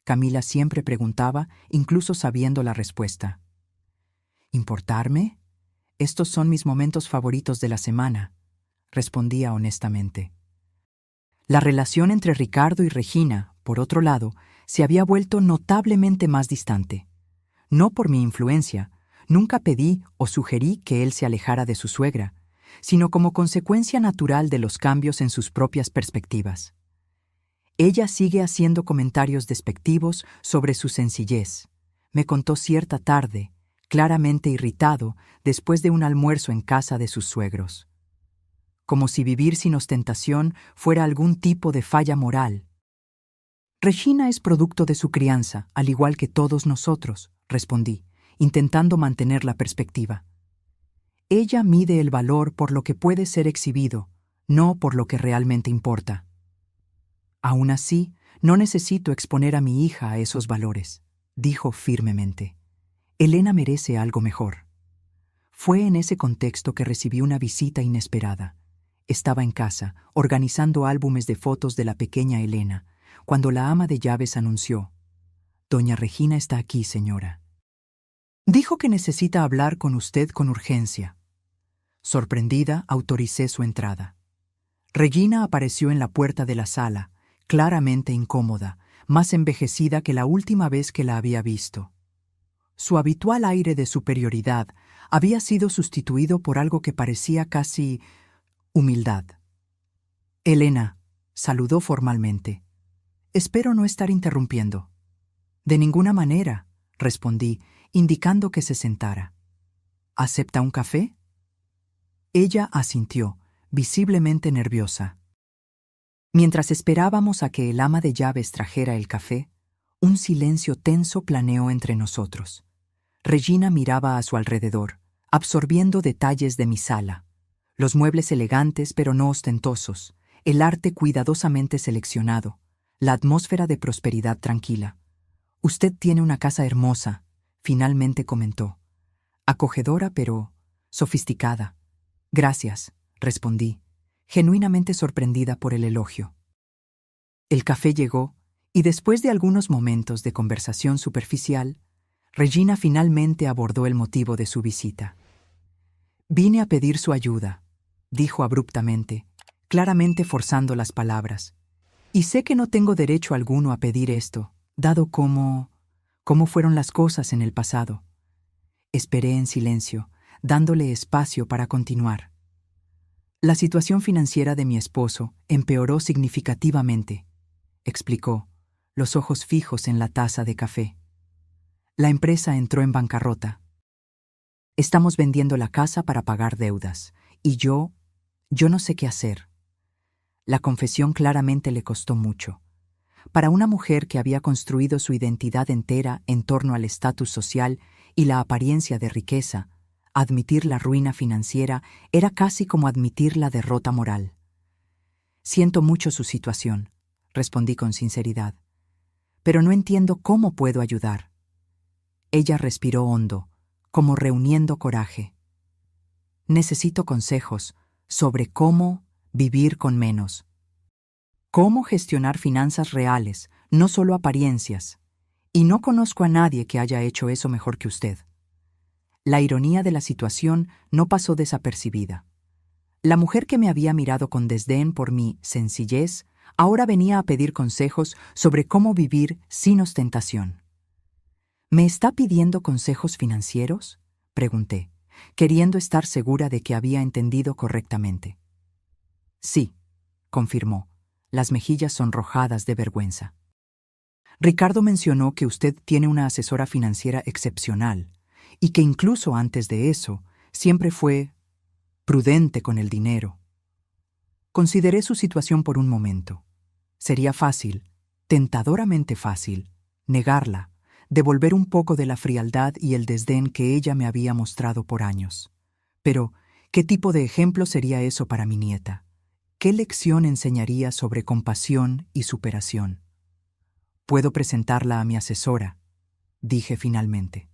Camila siempre preguntaba, incluso sabiendo la respuesta. ¿Importarme? Estos son mis momentos favoritos de la semana, respondía honestamente. La relación entre Ricardo y Regina, por otro lado, se había vuelto notablemente más distante. No por mi influencia, nunca pedí o sugerí que él se alejara de su suegra, sino como consecuencia natural de los cambios en sus propias perspectivas. Ella sigue haciendo comentarios despectivos sobre su sencillez. Me contó cierta tarde, claramente irritado, después de un almuerzo en casa de sus suegros. Como si vivir sin ostentación fuera algún tipo de falla moral. Regina es producto de su crianza, al igual que todos nosotros, respondí, intentando mantener la perspectiva. Ella mide el valor por lo que puede ser exhibido, no por lo que realmente importa. Aún así, no necesito exponer a mi hija a esos valores, dijo firmemente. Elena merece algo mejor. Fue en ese contexto que recibí una visita inesperada. Estaba en casa, organizando álbumes de fotos de la pequeña Elena, cuando la ama de llaves anunció: «Doña Regina está aquí, señora. Dijo que necesita hablar con usted con urgencia». Sorprendida, autoricé su entrada. Regina apareció en la puerta de la sala, claramente incómoda, más envejecida que la última vez que la había visto. Su habitual aire de superioridad había sido sustituido por algo que parecía casi humildad. «Elena», saludó formalmente. «Espero no estar interrumpiendo». «De ninguna manera», respondí, indicando que se sentara. «¿Acepta un café?» Ella asintió, visiblemente nerviosa. Mientras esperábamos a que el ama de llaves trajera el café, un silencio tenso planeó entre nosotros. Regina miraba a su alrededor, absorbiendo detalles de mi sala. Los muebles elegantes pero no ostentosos, el arte cuidadosamente seleccionado, la atmósfera de prosperidad tranquila. «Usted tiene una casa hermosa», finalmente comentó. «Acogedora pero sofisticada». «Gracias», respondí, genuinamente sorprendida por el elogio. El café llegó, y después de algunos momentos de conversación superficial, Regina finalmente abordó el motivo de su visita. «Vine a pedir su ayuda», dijo abruptamente, claramente forzando las palabras. «Y sé que no tengo derecho alguno a pedir esto, dado cómo fueron las cosas en el pasado». Esperé en silencio, dándole espacio para continuar. «La situación financiera de mi esposo empeoró significativamente», explicó, los ojos fijos en la taza de café. «La empresa entró en bancarrota. Estamos vendiendo la casa para pagar deudas, y yo no sé qué hacer». La confesión claramente le costó mucho. Para una mujer que había construido su identidad entera en torno al estatus social y la apariencia de riqueza, admitir la ruina financiera era casi como admitir la derrota moral. «Siento mucho su situación», respondí con sinceridad, «pero no entiendo cómo puedo ayudar». Ella respiró hondo, como reuniendo coraje. «Necesito consejos sobre cómo vivir con menos. Cómo gestionar finanzas reales, no solo apariencias. Y no conozco a nadie que haya hecho eso mejor que usted». La ironía de la situación no pasó desapercibida. La mujer que me había mirado con desdén por mi sencillez ahora venía a pedir consejos sobre cómo vivir sin ostentación. «¿Me está pidiendo consejos financieros?», pregunté, queriendo estar segura de que había entendido correctamente. «Sí», confirmó, las mejillas sonrojadas de vergüenza. «Ricardo mencionó que usted tiene una asesora financiera excepcional y que incluso antes de eso siempre fue prudente con el dinero. Consideré su situación por un momento. Sería fácil, tentadoramente fácil, negarla, devolver un poco de la frialdad y el desdén que ella me había mostrado por años. Pero, ¿qué tipo de ejemplo sería eso para mi nieta? ¿Qué lección enseñaría sobre compasión y superación? Puedo presentarla a mi asesora, dije finalmente.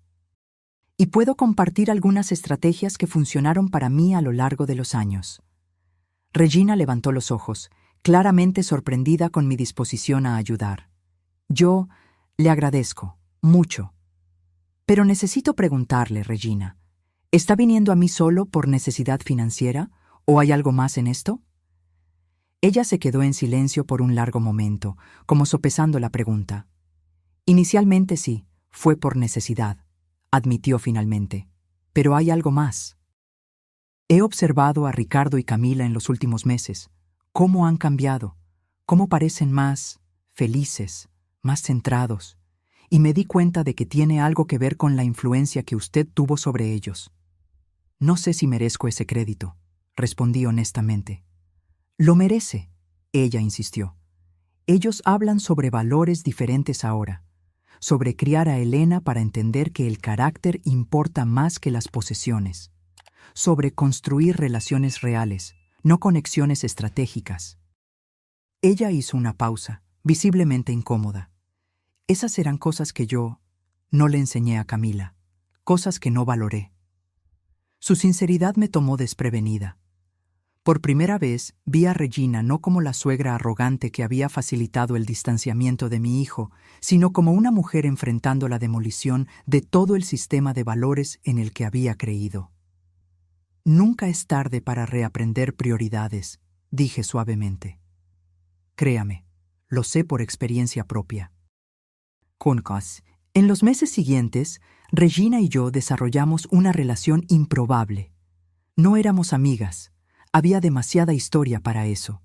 Y puedo compartir algunas estrategias que funcionaron para mí a lo largo de los años. Regina levantó los ojos, claramente sorprendida con mi disposición a ayudar. Yo le agradezco, mucho. Pero necesito preguntarle, Regina, ¿está viniendo a mí solo por necesidad financiera o hay algo más en esto? Ella se quedó en silencio por un largo momento, como sopesando la pregunta. Inicialmente sí, fue por necesidad, admitió finalmente. Pero hay algo más. He observado a Ricardo y Camila en los últimos meses. Cómo han cambiado, cómo parecen más felices, más centrados. Y me di cuenta de que tiene algo que ver con la influencia que usted tuvo sobre ellos. No sé si merezco ese crédito, respondí honestamente. Lo merece, ella insistió. Ellos hablan sobre valores diferentes ahora, sobre criar a Elena para entender que el carácter importa más que las posesiones, sobre construir relaciones reales, no conexiones estratégicas. Ella hizo una pausa, visiblemente incómoda. Esas eran cosas que yo no le enseñé a Camila, cosas que no valoré. Su sinceridad me tomó desprevenida. Por primera vez vi a Regina no como la suegra arrogante que había facilitado el distanciamiento de mi hijo, sino como una mujer enfrentando la demolición de todo el sistema de valores en el que había creído. Nunca es tarde para reaprender prioridades, dije suavemente. Créame, lo sé por experiencia propia. Concas, en los meses siguientes, Regina y yo desarrollamos una relación improbable. No éramos amigas. Había demasiada historia para eso,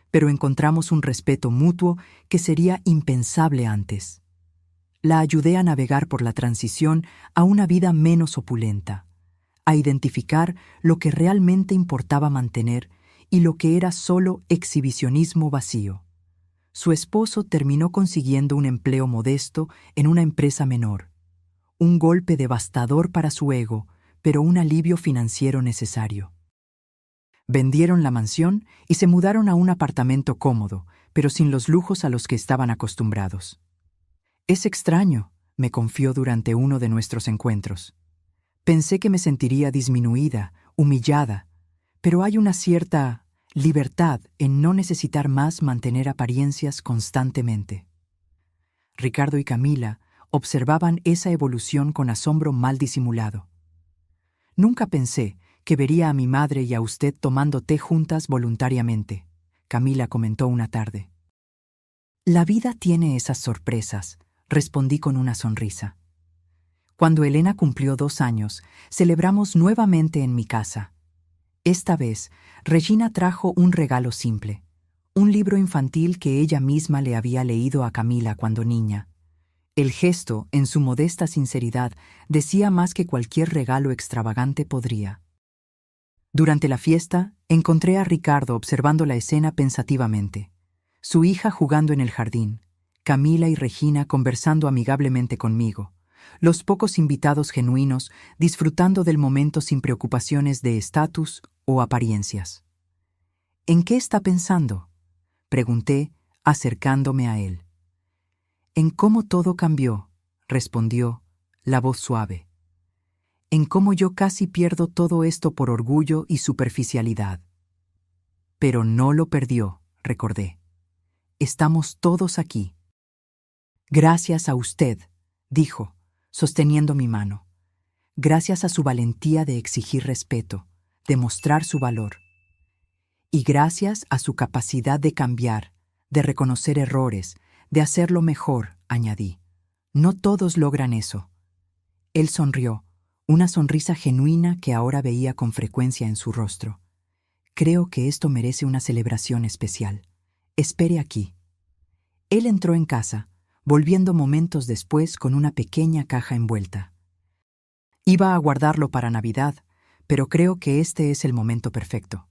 pero encontramos un respeto mutuo que sería impensable antes. La ayudé a navegar por la transición a una vida menos opulenta, a identificar lo que realmente importaba mantener y lo que era solo exhibicionismo vacío. Su esposo terminó consiguiendo un empleo modesto en una empresa menor. Un golpe devastador para su ego, pero un alivio financiero necesario. Vendieron la mansión y se mudaron a un apartamento cómodo, pero sin los lujos a los que estaban acostumbrados. Es extraño, me confió durante uno de nuestros encuentros. Pensé que me sentiría disminuida, humillada, pero hay una cierta libertad en no necesitar más mantener apariencias constantemente. Ricardo y Camila observaban esa evolución con asombro mal disimulado. Nunca pensé que vería a mi madre y a usted tomando té juntas voluntariamente, Camila comentó una tarde. La vida tiene esas sorpresas, respondí con una sonrisa. Cuando Elena cumplió 2 años, celebramos nuevamente en mi casa. Esta vez, Regina trajo un regalo simple, un libro infantil que ella misma le había leído a Camila cuando niña. El gesto, en su modesta sinceridad, decía más que cualquier regalo extravagante podría. Durante la fiesta, encontré a Ricardo observando la escena pensativamente. Su hija jugando en el jardín, Camila y Regina conversando amigablemente conmigo, los pocos invitados genuinos disfrutando del momento sin preocupaciones de estatus o apariencias. ¿En qué está pensando?, pregunté, acercándome a él. En cómo todo cambió, respondió, la voz suave. En cómo yo casi pierdo todo esto por orgullo y superficialidad. Pero no lo perdió, recordé. Estamos todos aquí. Gracias a usted, dijo, sosteniendo mi mano. Gracias a su valentía de exigir respeto, de mostrar su valor. Y gracias a su capacidad de cambiar, de reconocer errores, de hacerlo mejor, añadí. No todos logran eso. Él sonrió, una sonrisa genuina que ahora veía con frecuencia en su rostro. Creo que esto merece una celebración especial. Espere aquí. Él entró en casa, volviendo momentos después con una pequeña caja envuelta. Iba a guardarlo para Navidad, pero creo que este es el momento perfecto.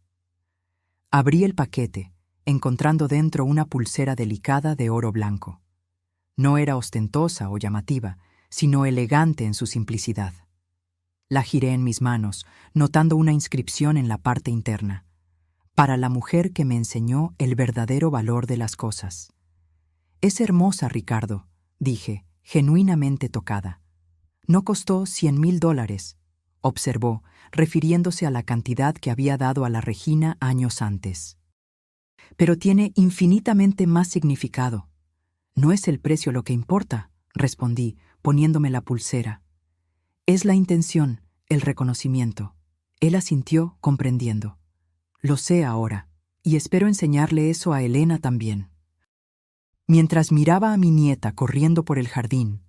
Abrí el paquete, encontrando dentro una pulsera delicada de oro blanco. No era ostentosa o llamativa, sino elegante en su simplicidad. La giré en mis manos, notando una inscripción en la parte interna. Para la mujer que me enseñó el verdadero valor de las cosas. Es hermosa, Ricardo, dije, genuinamente tocada. No costó $100,000, observó, refiriéndose a la cantidad que había dado a la Regina años antes. Pero tiene infinitamente más significado. No es el precio lo que importa, respondí, poniéndome la pulsera. Es la intención, el reconocimiento. Él asintió, comprendiendo. Lo sé ahora, y espero enseñarle eso a Elena también. Mientras miraba a mi nieta corriendo por el jardín,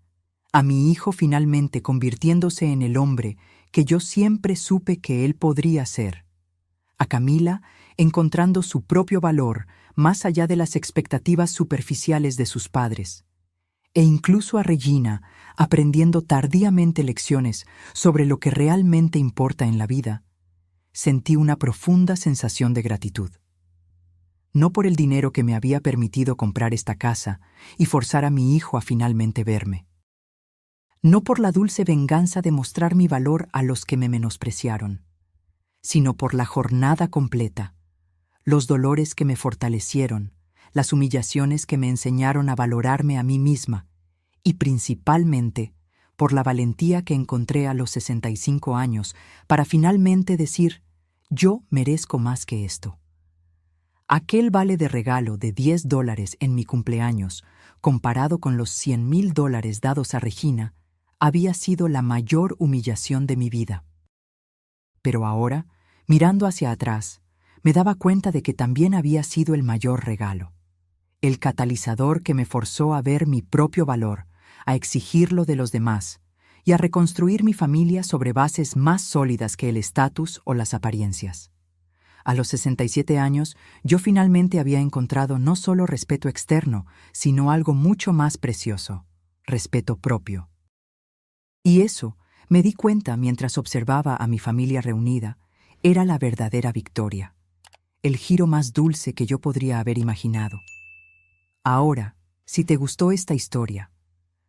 a mi hijo finalmente convirtiéndose en el hombre que yo siempre supe que él podría ser, a Camila encontrando su propio valor más allá de las expectativas superficiales de sus padres, e incluso a Regina aprendiendo tardíamente lecciones sobre lo que realmente importa en la vida, sentí una profunda sensación de gratitud. No por el dinero que me había permitido comprar esta casa y forzar a mi hijo a finalmente verme. No por la dulce venganza de mostrar mi valor a los que me menospreciaron, sino por la jornada completa, los dolores que me fortalecieron, las humillaciones que me enseñaron a valorarme a mí misma y principalmente por la valentía que encontré a los 65 años para finalmente decir, yo merezco más que esto. Aquel vale de regalo de $10 en mi cumpleaños, comparado con los $100,000 dados a Regina, había sido la mayor humillación de mi vida. Pero ahora, mirando hacia atrás, me daba cuenta de que también había sido el mayor regalo, el catalizador que me forzó a ver mi propio valor, a exigirlo de los demás y a reconstruir mi familia sobre bases más sólidas que el estatus o las apariencias. A los 67 años, yo finalmente había encontrado no solo respeto externo, sino algo mucho más precioso, respeto propio. Y eso, me di cuenta mientras observaba a mi familia reunida, era la verdadera victoria, el giro más dulce que yo podría haber imaginado. Ahora, si te gustó esta historia,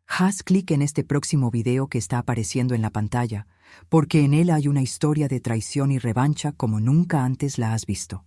haz clic en este próximo video que está apareciendo en la pantalla, porque en él hay una historia de traición y revancha como nunca antes la has visto.